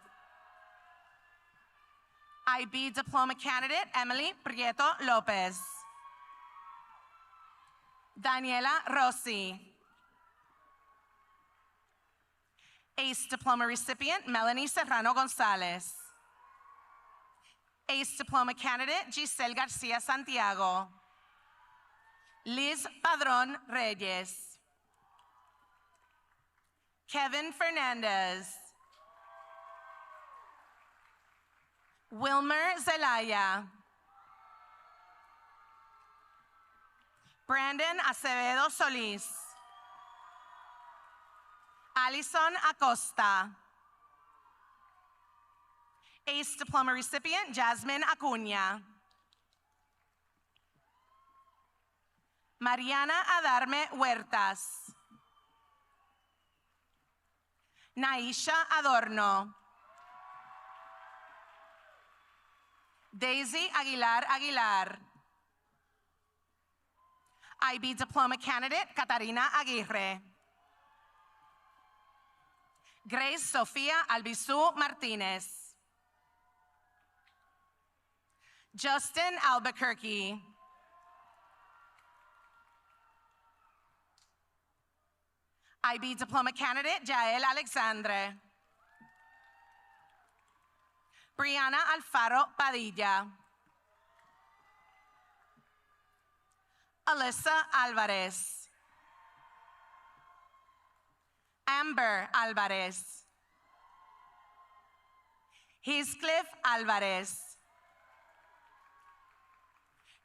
IB Diploma candidate, Emily Prieto Lopez. Daniela Rossi. ACE Diploma recipient, Melanie Serrano Gonzalez. ACE Diploma candidate, Giselle Garcia Santiago. Liz Padron Reyes. Kevin Fernandez. Wilmer Zelaya. Brandon Acevedo Solis. Alison Acosta. ACE Diploma recipient, Jasmine Acuña. Mariana Adarme Huertas. Naisha Adorno. Daisy Aguilar Aguilar. IB Diploma candidate, Catarina Aguirre. Grace Sofia Albizu Martinez. Justin Albuquerque. IB Diploma candidate, Jael Alexandre. Brianna Alfaro Padilla. Alyssa Alvarez. Amber Alvarez. Heathcliff Alvarez.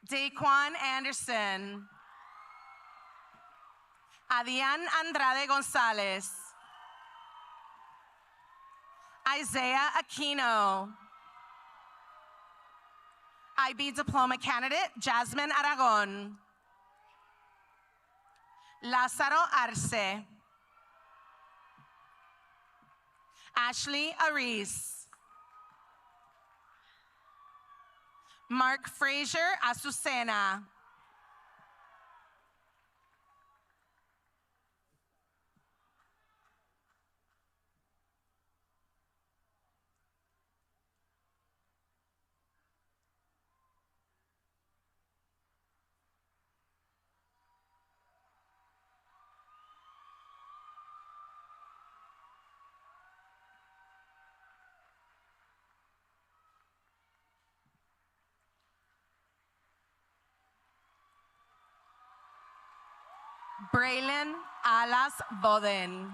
Daquan Anderson. Adian Andrade Gonzalez. Isaiah Aquino. IB diploma candidate Jasmine Aragon. Lázaro Arce. Ashley Ariz. Mark Frazier Azucena. Braylon Alas Boden.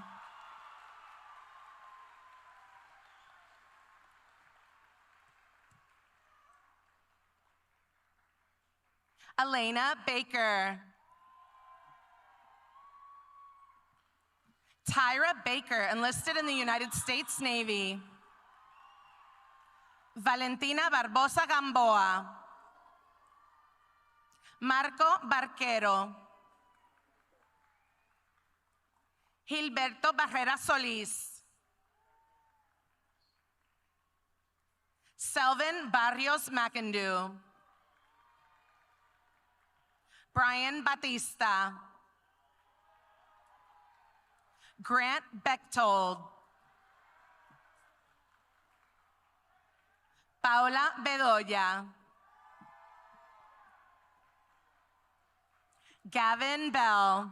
Elena Baker. Tyra Baker, enlisted in the United States Navy. Valentina Barbosa Gamboa. Marco Barquero. Gilberto Barrera Solís. Selvin Barrios McIndoe. Brian Batista. Grant Bechtold. Paula Bedoya. Gavin Bell.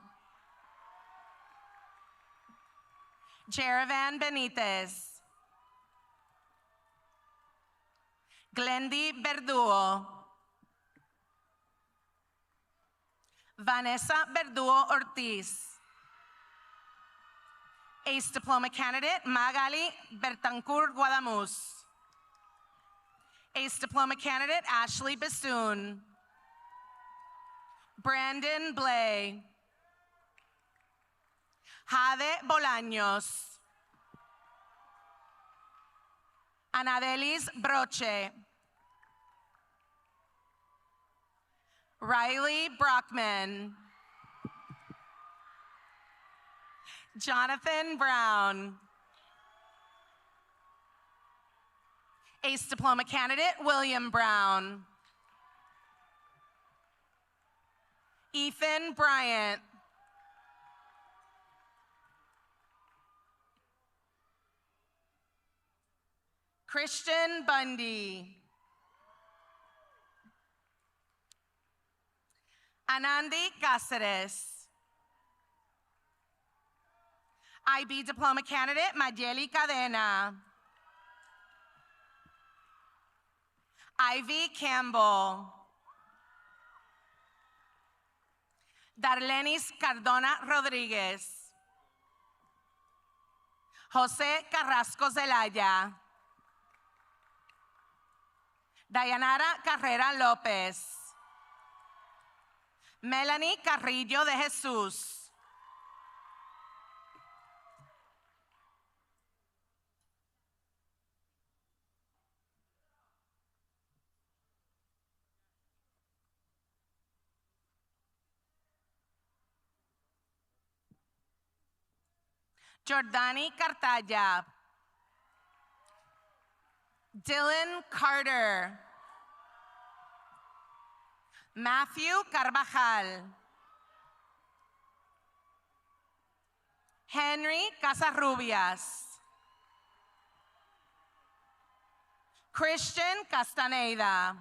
Jeravan Benitez. Glendy Verduo. Vanessa Verduo Ortiz. ACE diploma candidate Magali Bertancourt Guadamus. ACE diploma candidate Ashley Bassoon. Brandon Blay. Jade Bolaños. Anadelis Broche. Riley Brockman. Jonathan Brown. ACE diploma candidate William Brown. Ethan Bryant. Christian Bundy. Anandi Cáceres. IB diploma candidate Mayeli Cadena. Ivy Campbell. Darlenis Cardona Rodríguez. José Carrasco Zelaya. Dayanara Carrera López. Melanie Carrillo de Jesús. Jordani Cartaya. Dylan Carter. Matthew Carvajal. Henry Casarrubias. Christian Castaneda.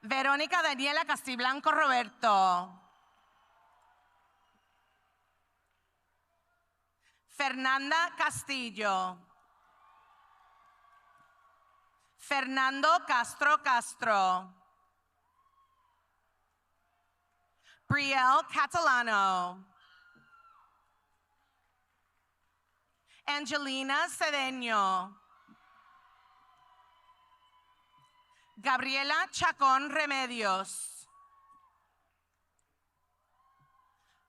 Verónica Daniela Castiblanco Roberto. Fernanda Castillo. Fernando Castro Castro. Brielle Catalano. Angelina Cedeño. Gabriela Chacón Remedios.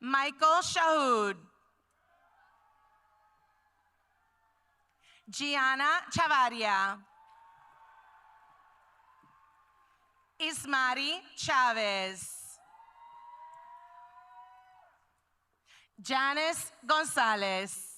Michael Shahood. Gianna Chavaria. Ismari Chavez. Janice Gonzalez.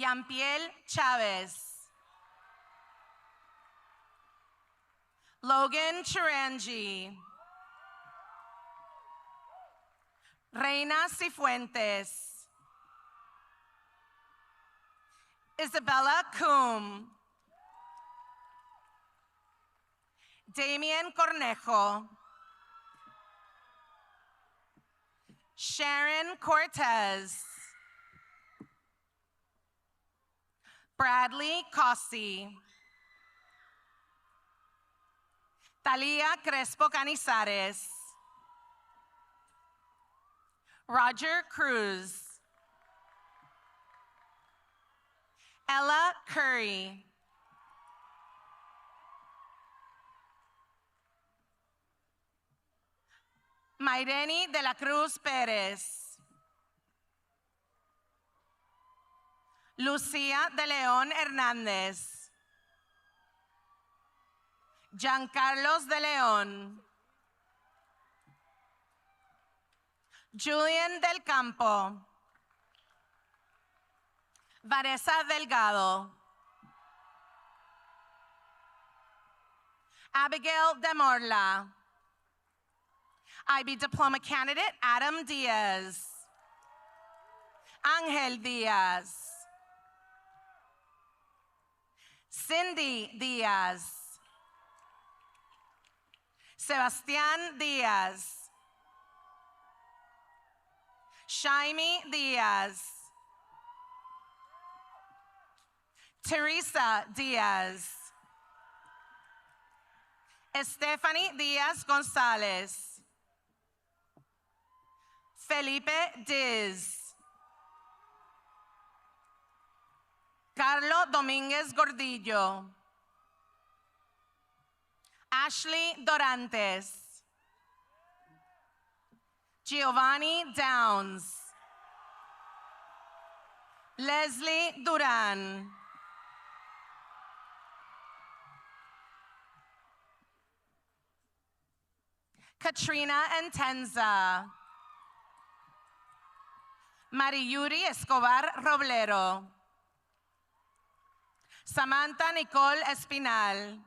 Yampiel Chavez. Logan Chirangi. Reina Cifuentes. Isabella Coombe. Damien Cornejo. Sharon Cortez. Bradley Cossey. Talia Crespo Canizares. Roger Cruz. Ella Curry. Maireni de la Cruz Pérez. Lucía de León Hernández. Giancarlos de León. Julian del Campo. Vanessa Delgado. Abigail de Morla. IB Diploma Candidate Adam Diaz. Angel Diaz. Cindy Diaz. Sebastián Diaz. Shaimi Diaz. Teresa Diaz. Stephanie Diaz Gonzalez. Felipe Diz. Carlo Domínguez Gordillo. Ashley Dorantes. Giovanni Downs. Leslie Duran. Katrina Entenza. Mariyuri Escobar Roblero. Samantha Nicole Espinal.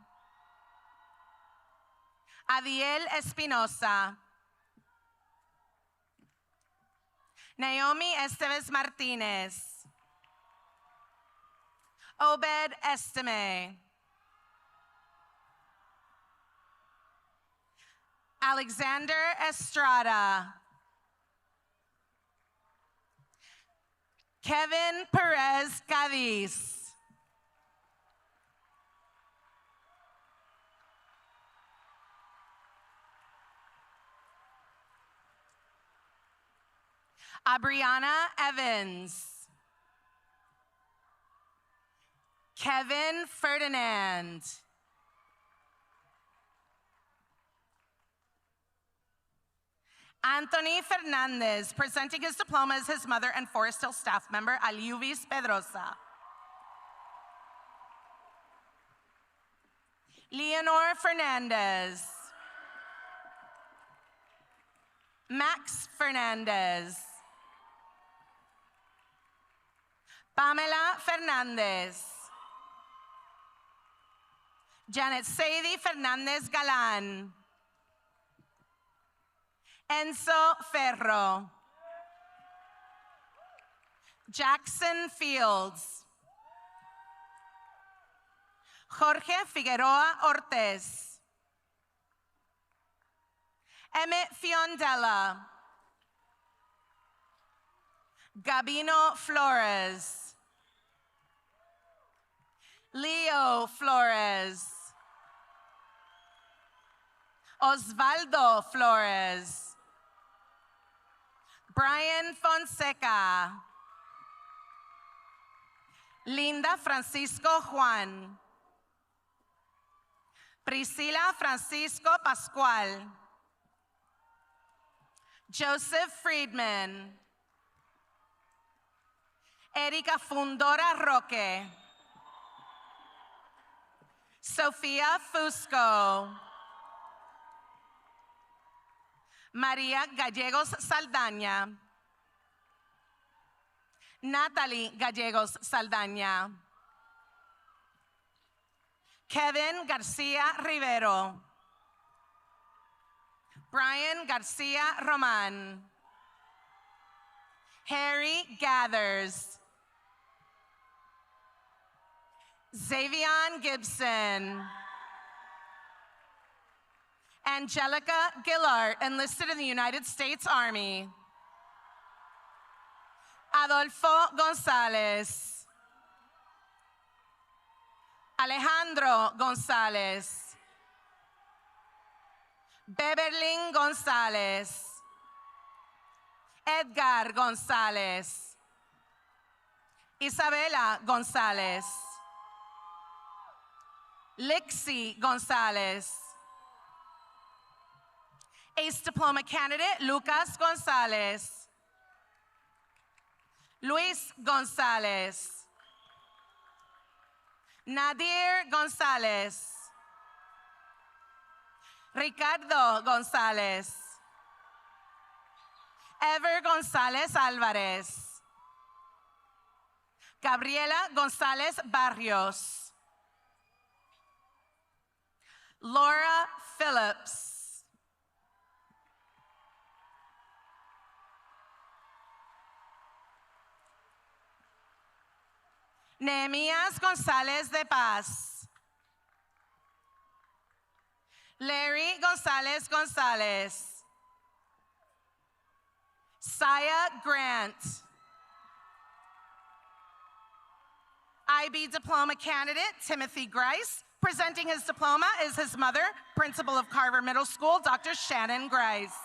Adiel Espinosa. Naomi Esteves Martinez. Obed Estime. Alexander Estrada. Kevin Perez Cadiz. Abriana Evans. Kevin Ferdinand. Anthony Fernandez, presenting his diploma as his mother and Forest Hill staff member, Aliuvis Pedrosa. Leonor Fernandez. Max Fernandez. Pamela Fernandez. Janet Sadie Fernandez Galan. Enzo Ferro. Jackson Fields. Jorge Figueroa Ortiz. Emmett Fiondella. Gabino Flores. Leo Flores. Osvaldo Flores. Brian Fonseca. Linda Francisco Juan. Priscila Francisco Pascual. Joseph Friedman. Erika Fundora Roque. Sofia Fusco. María Gallegos Saldaña. Natalie Gallegos Saldaña. Kevin Garcia Rivero. Brian Garcia Roman. Harry Gathers. Xavion Gibson. Angelica Gillard, enlisted in the United States Army. Adolfo Gonzalez. Alejandro Gonzalez. Beberlin Gonzalez. Edgar Gonzalez. Isabela Gonzalez. Lixie Gonzalez. ACE Diploma candidate Lucas Gonzalez. Luis Gonzalez. Nadir Gonzalez. Ricardo Gonzalez. Ever Gonzalez Alvarez. Gabriela Gonzalez Barrios. Laura Phillips. Nehemías González de Paz. Larry González González. Saya Grant. IB diploma candidate Timothy Grice. Presenting his diploma is his mother, principal of Carver Middle School, Dr. Shannon Grice.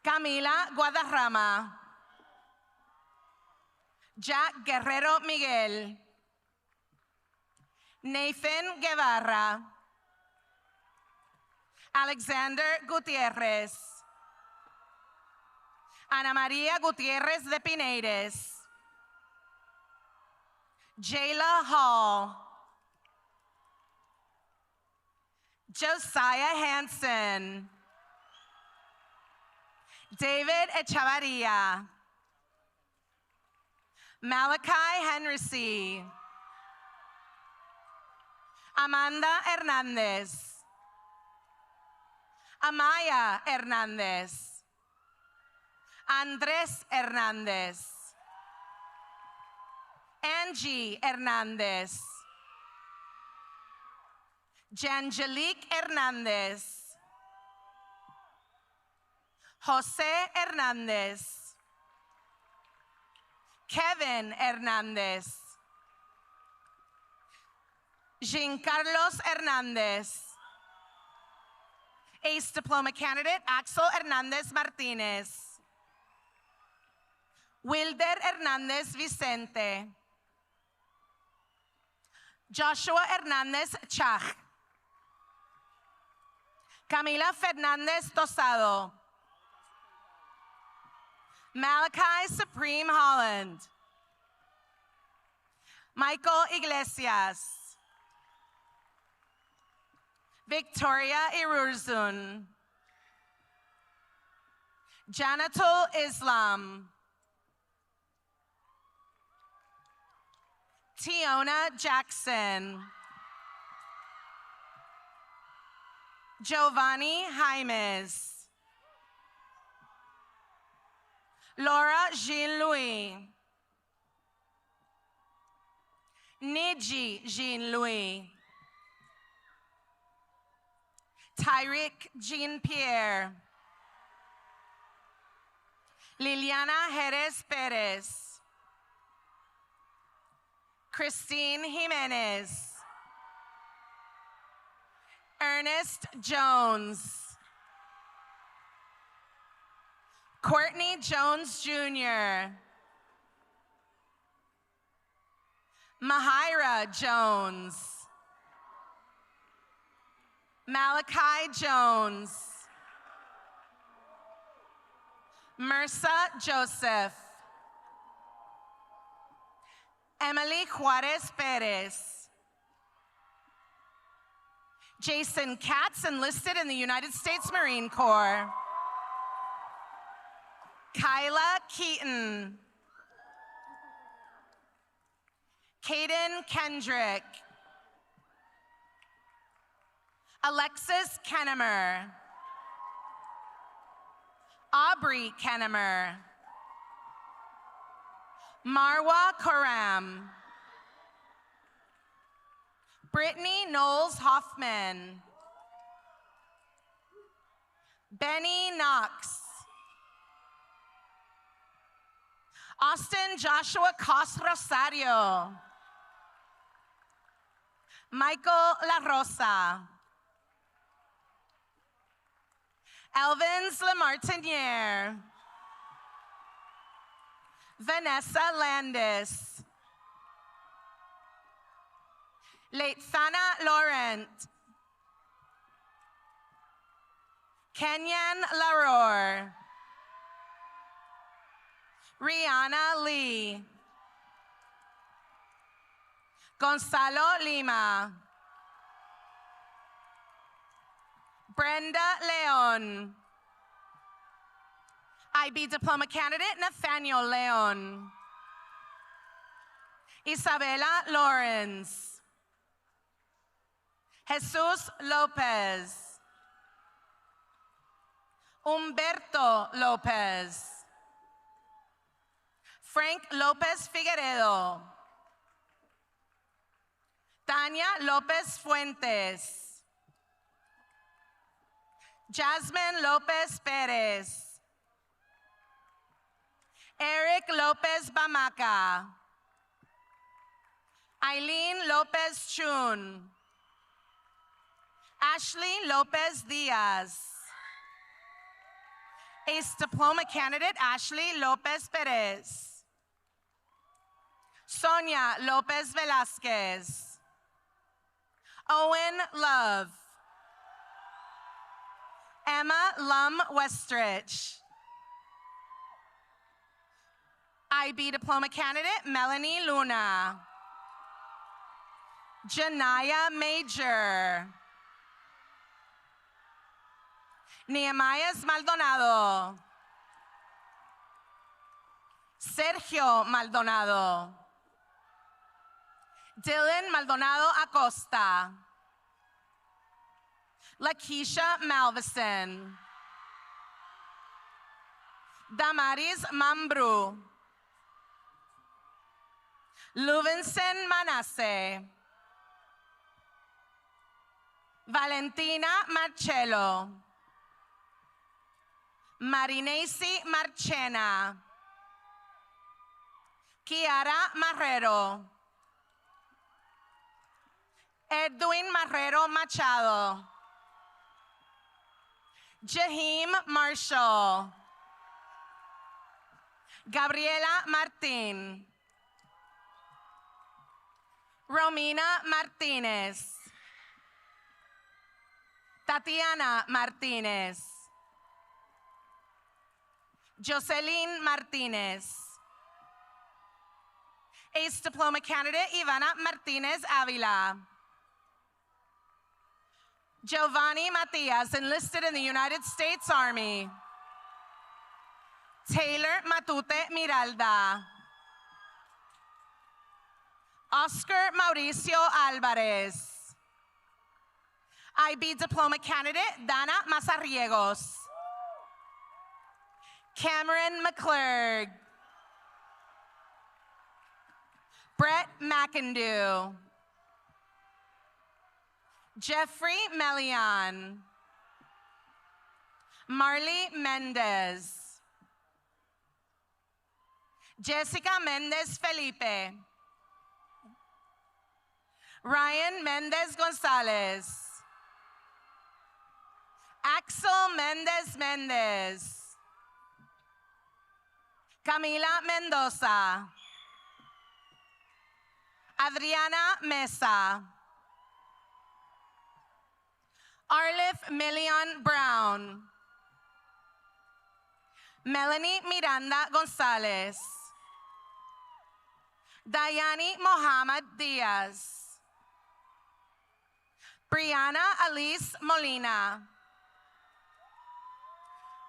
Camila Guadarrama. Jack Guerrero Miguel. Nathan Guevara. Alexander Gutierrez. Ana María Gutierrez de Pinedes. Jayla Hall. Josiah Hansen. David Echavarria. Malachi Henry. Amanda Hernandez. Amaya Hernandez. Andres Hernandez. Angie Hernandez. Jangelique Hernandez. Jose Hernandez. Kevin Hernandez. Jean Carlos Hernandez. ACE diploma candidate Axel Hernandez Martinez. Wilder Hernandez Vicente. Joshua Hernandez Chach. Camila Fernandez Tosado. Malachi Supreme Holland. Michael Iglesias. Victoria Irurzun. Janatul Islam. Tiona Jackson. Giovanni Jaimes. Laura Jean-Louis. Niji Jean-Louis. Tyrick Jean-Pierre. Liliana Jerez Perez. Christine Jimenez. Ernest Jones. Courtney Jones Jr. Mahira Jones. Malachi Jones. Mersa Joseph. Emily Juarez Perez. Jason Katz, enlisted in the United States Marine Corps. Kyla Keaton. Caden Kendrick. Alexis Kennemer. Aubrey Kennemer. Marwa Karam. Brittany Knowles Hoffman. Benny Knox. Austin Joshua Cos Rosario. Michael La Rosa. Elvins Lamartiniere. Vanessa Landis. Leitzana Laurent. Kenyan Laror. Rihanna Lee. Gonzalo Lima. Brenda Leon. IB diploma candidate Nathaniel Leon. Isabella Lawrence. Jesus Lopez. Humberto Lopez. Frank Lopez Figueredo. Tania Lopez Fuentes. Jasmine Lopez Perez. Eric Lopez Bamaca. Eileen Lopez Chun. Ashley Lopez Diaz. ACE diploma candidate Ashley Lopez Perez. Sonia Lopez Velasquez. Owen Love. Emma Lum Westrich. IB diploma candidate Melanie Luna. Janaya Major. Nehemiah Maldonado. Sergio Maldonado. Dylan Maldonado Acosta. Lakeisha Malvison. Damaris Mambru. Luvinson Manasse. Valentina Marcello. Marinesi Marchena. Kiara Marrero. Edwin Marrero Machado. Jahim Marshall. Gabriela Martin. Romina Martinez. Tatiana Martinez. Jocelyn Martinez. ACE diploma candidate Ivana Martinez Avila. Giovanni Matias, enlisted in the United States Army. Taylor Matute Miralda. Oscar Mauricio Alvarez. IB diploma candidate Dana Mazarriegos. Cameron McClurg. Brett McIndoe. Jeffrey Melian. Marley Mendez. Jessica Mendez Felipe. Ryan Mendez Gonzalez. Axel Mendez Mendez. Camila Mendoza. Adriana Mesa. Arlif Million Brown. Melanie Miranda Gonzalez. Dayani Mohammed Diaz. Brianna Elise Molina.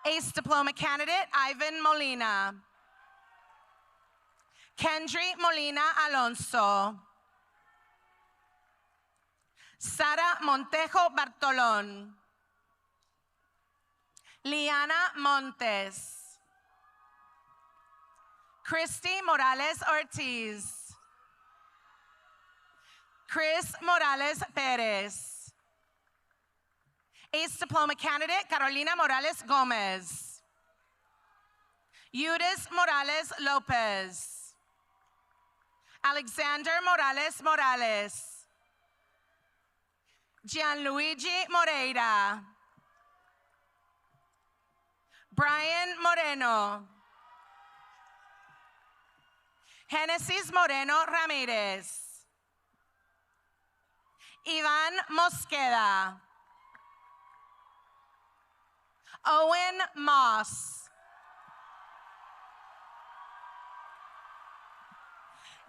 ACE Diploma candidate Ivan Molina. Kendry Molina Alonso. Sara Montejo Bartolón. Liana Montes. Christy Morales Ortiz. Chris Morales Perez. ACE Diploma candidate Carolina Morales Gomez. Eudes Morales Lopez. Alexander Morales Morales. Gianluigi Moreira. Brian Moreno. Genesis Moreno Ramirez. Iván Mosqueda. Owen Moss.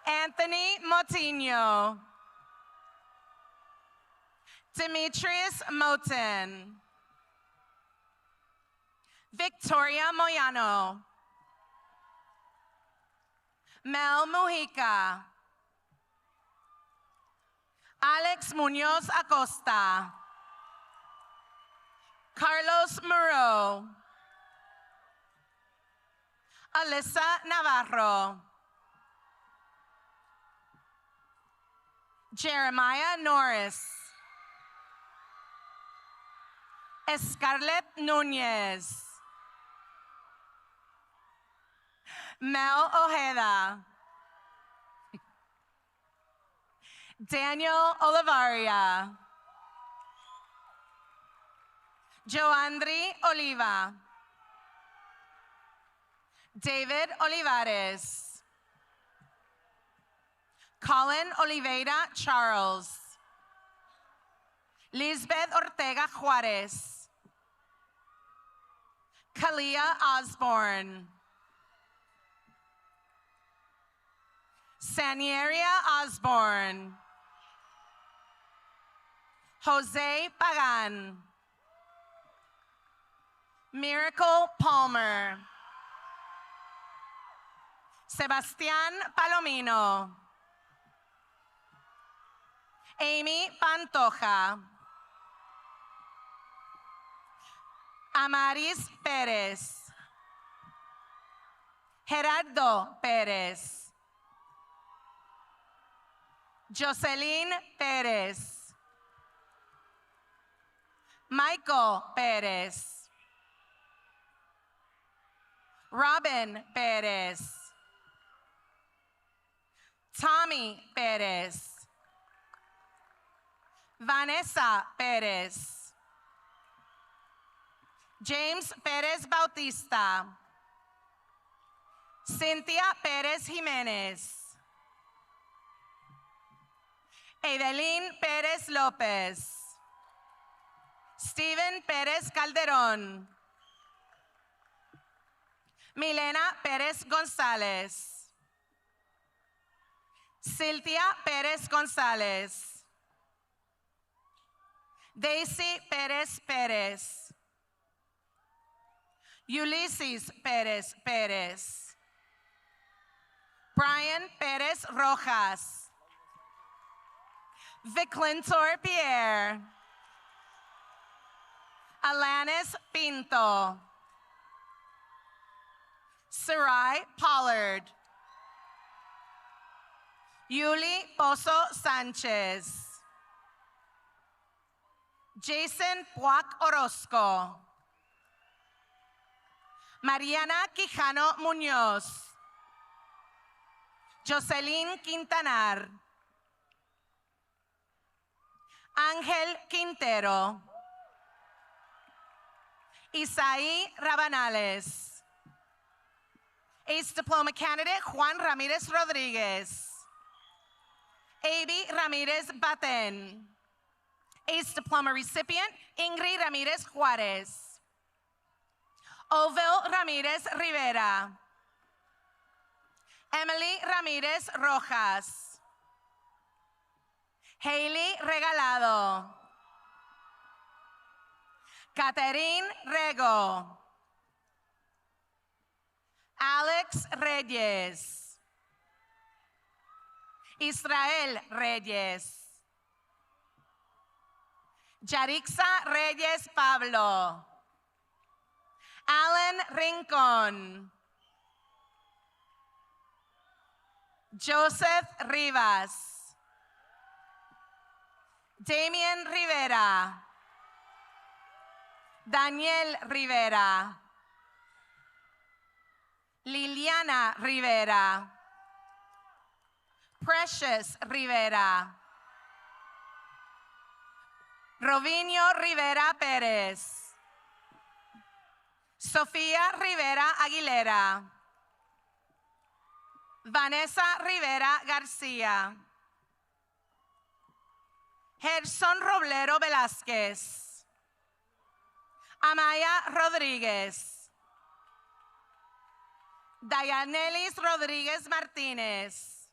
Anthony Motinho. Demetrius Moten. Victoria Moyano. Mel Mujica. Alex Munoz Acosta. Carlos Moreau. Alyssa Navarro. Jeremiah Norris. Escarlett Nunez. Mel Ojeda. Daniel Olivaria. Joandri Oliva. David Olivares. Colin Oliveira Charles. Lisbeth Ortega Juarez. Kalia Osborne. Sanieria Osborne. Jose Pagan. Miracle Palmer. Sebastián Palomino. Amy Pantoja. Amaris Pérez. Gerardo Pérez. Jocelyn Pérez. Michael Pérez. Robin Pérez. Tommy Pérez. Vanessa Pérez. James Pérez Bautista. Cynthia Pérez Jiménez. Evelyn Pérez López. Steven Pérez Calderón. Milena Pérez González. Cynthia Pérez González. Daisy Pérez Pérez. Ulysses Pérez Pérez. Brian Pérez Rojas. Viclintor Pierre. Alanis Pinto. Sarai Pollard. Yuli Pozo Sanchez. Jason Puac Orozco. Mariana Quijano Muñoz. Jocelyn Quintanar. Ángel Quintero. Isaí Rabanales. ACE Diploma candidate Juan Ramirez Rodriguez. Avi Ramirez Baten. ACE Diploma recipient Ingrid Ramirez Juarez. Ovil Ramirez Rivera. Emily Ramirez Rojas. Hailey Regalado. Catherine Rego. Alex Reyes. Israel Reyes. Yarixa Reyes Pablo. Alan Rincon. Joseph Rivas. Damien Rivera. Daniel Rivera. Liliana Rivera. Precious Rivera. Rovinio Rivera Pérez. Sofía Rivera Aguilera. Vanessa Rivera García. Gerson Roblero Velázquez. Amaya Rodríguez. Dayanelis Rodríguez Martínez.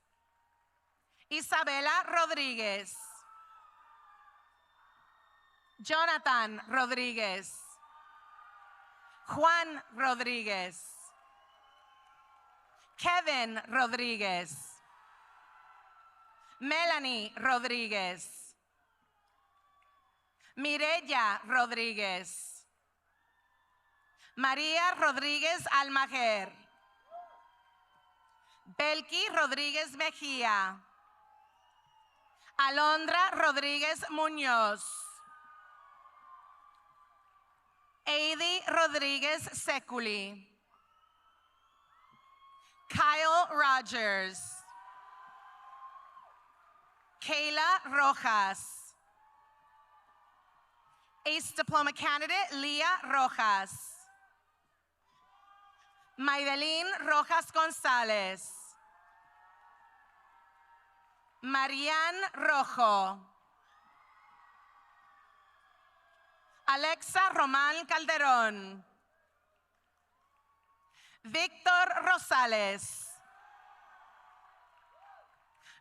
Isabela Rodríguez. Jonathan Rodríguez. Juan Rodríguez. Kevin Rodríguez. Melanie Rodríguez. Mireya Rodríguez. María Rodríguez Almajer. Belki Rodríguez Mejía. Alondra Rodríguez Muñoz. Eidi Rodríguez Seculi. Kyle Rogers. Kayla Rojas. ACE Diploma candidate Leah Rojas. Maidelín Rojas González. Marianne Rojo. Alexa Román Calderón. Víctor Rosales.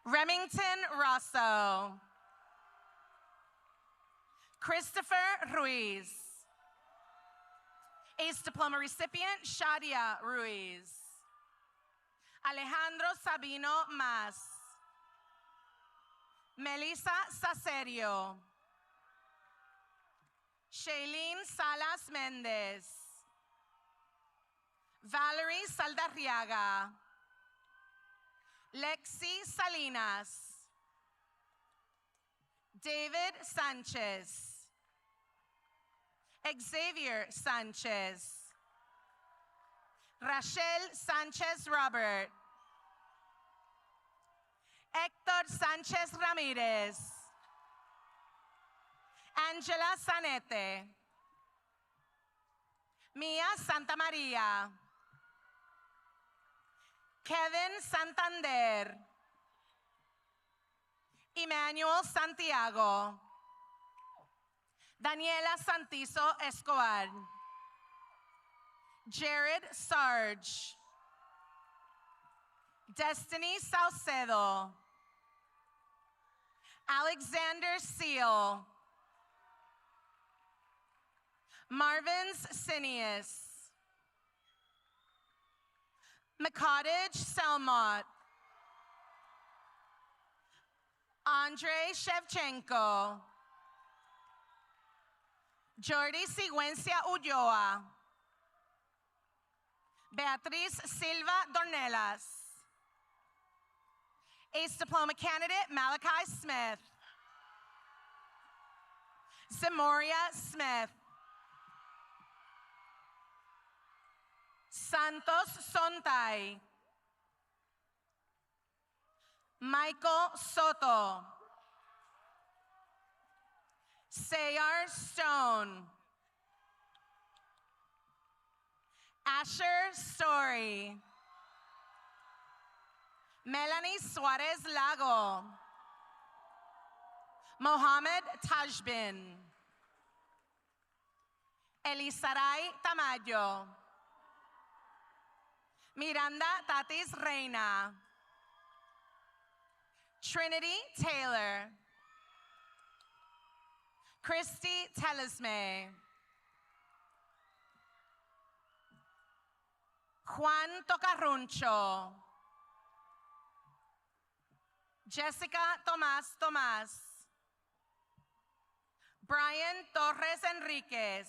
Remington Rosso. Christopher Ruiz. ACE Diploma recipient Shadia Ruiz. Alejandro Sabino Mas. Melissa Sacerio. Shailene Salas Mendez. Valerie Saldarriaga. Lexi Salinas. David Sanchez. Xavier Sanchez. Rachel Sanchez Robert. Héctor Sánchez Ramírez. Angela Sanete. Mia Santa María. Kevin Santander. Emmanuel Santiago. Daniela Santizo Escobar. Jared Sarge. Destiny Salcedo. Alexander Seal. Marvin's Cineas. McCottage Selmot. Andre Shevchenko. Jordi Sigüencia Ulloa. Beatriz Silva Dornelas. ACE Diploma candidate Malachi Smith. Zamoria Smith. Santos Sontay. Michael Soto. Sayar Stone. Asher Story. Melanie Suarez Lago. Mohammed Tajbin. Elisaray Tamayo. Miranda Tatis Reina. Trinity Taylor. Christy Telesme. Juan Tocarruncho. Jessica Tomas Tomas. Brian Torres Enriquez.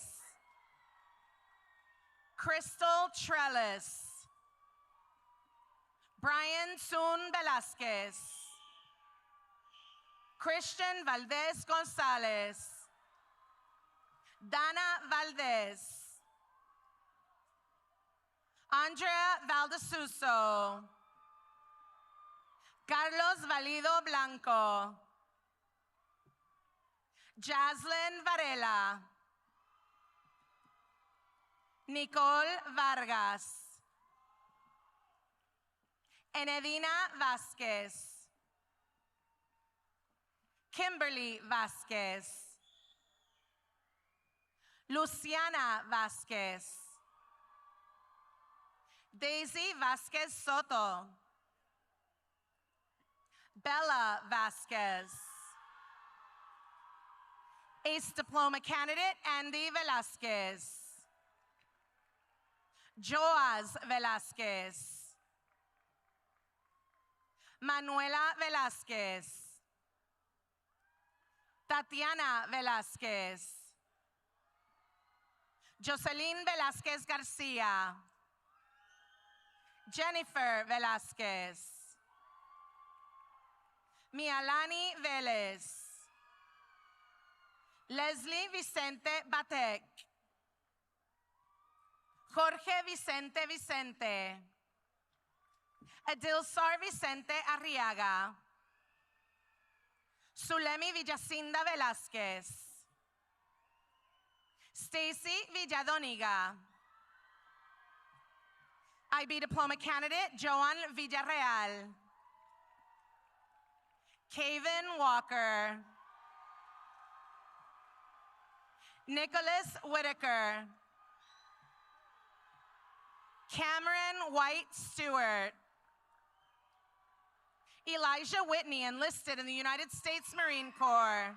Crystal Trellis. Brian Sun Velasquez. Christian Valdez Gonzalez. Dana Valdez. Andrea Valdasuso. Carlos Valido Blanco. Jaslyn Varela. Nicole Vargas. Enedina Vasquez. Kimberly Vasquez. Luciana Vasquez. Daisy Vasquez Soto. Bella Vasquez. ACE Diploma candidate Andy Velasquez. Joaz Velasquez. Manuela Velasquez. Tatiana Velasquez. Jocelyn Velasquez Garcia. Jennifer Velasquez. Mialani Vélez. Leslie Vicente Batek. Jorge Vicente Vicente. Adilsar Vicente Arriaga. Zulemi Villacinda Velázquez. Stacy Villadoniga. IB Diploma candidate Joan Villarreal. Kaven Walker. Nicholas Whitaker. Cameron White Stewart. Elijah Whitney, enlisted in the United States Marine Corps.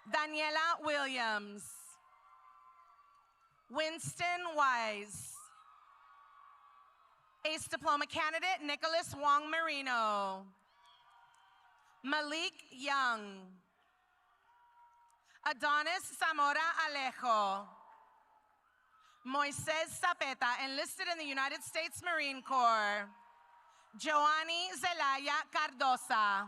Daniela Williams. Winston Wise. ACE Diploma candidate Nicholas Wong Marino. Malik Young. Adonis Zamora Alejo. Moises Zapeta, enlisted in the United States Marine Corps. Joanny Zelaya Cardosa.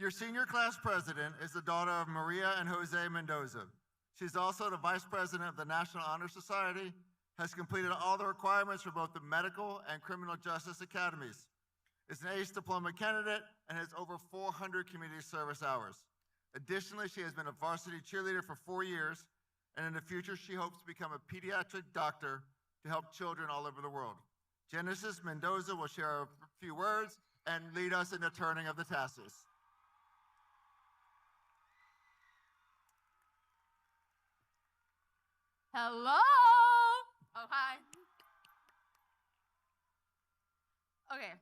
Your senior class president is the daughter of Maria and Jose Mendoza. She's also the vice president of the National Honor Society, has completed all the requirements for both the medical and criminal justice academies, is an ACE diploma candidate, and has over 400 community service hours. Additionally, she has been a varsity cheerleader for 4 years, and in the future, she hopes to become a pediatric doctor to help children all over the world. Genesis Mendoza will share a few words and lead us in the turning of the tassels. Hello. Oh, hi. Okay.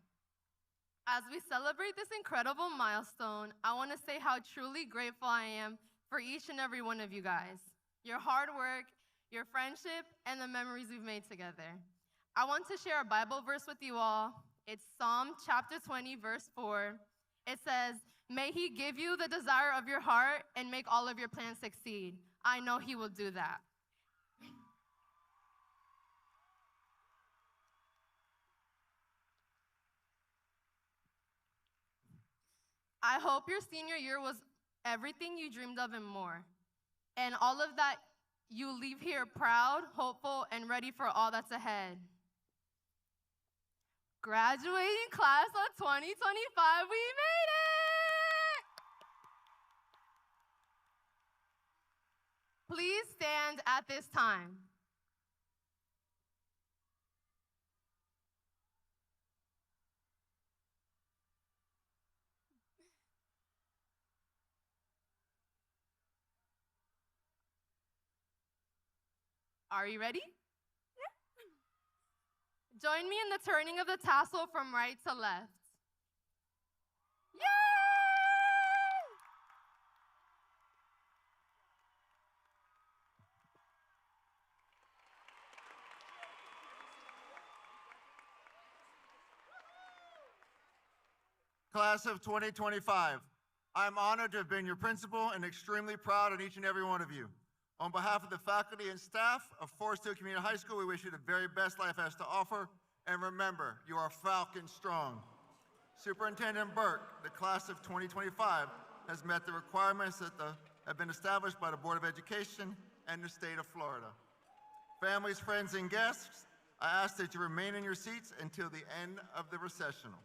As we celebrate this incredible milestone, I want to say how truly grateful I am for each and every one of you guys. Your hard work, your friendship, and the memories we've made together. I want to share a Bible verse with you all. It's Psalm chapter 20, verse 4. It says, "May he give you the desire of your heart and make all of your plans succeed." I know he will do that. I hope your senior year was everything you dreamed of and more. And all of that, you leave here proud, hopeful, and ready for all that's ahead. Graduating class of 2025, we made it! Please stand at this time. Are you ready? Yeah. Join me in the turning of the tassel from right to left. Yay! Class of 2025, I'm honored to have been your principal and extremely proud of each and every one of you. On behalf of the faculty and staff of Forest Hill Community High School, we wish you the very best life has to offer. And remember, you are Falcon strong. Superintendent Burke, the class of 2025, has met the requirements that have been established by the Board of Education and the state of Florida. Families, friends, and guests, I ask that you remain in your seats until the end of the recessional,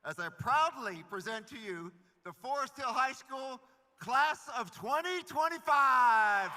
as I proudly present to you the Forest Hill High School class of 2025.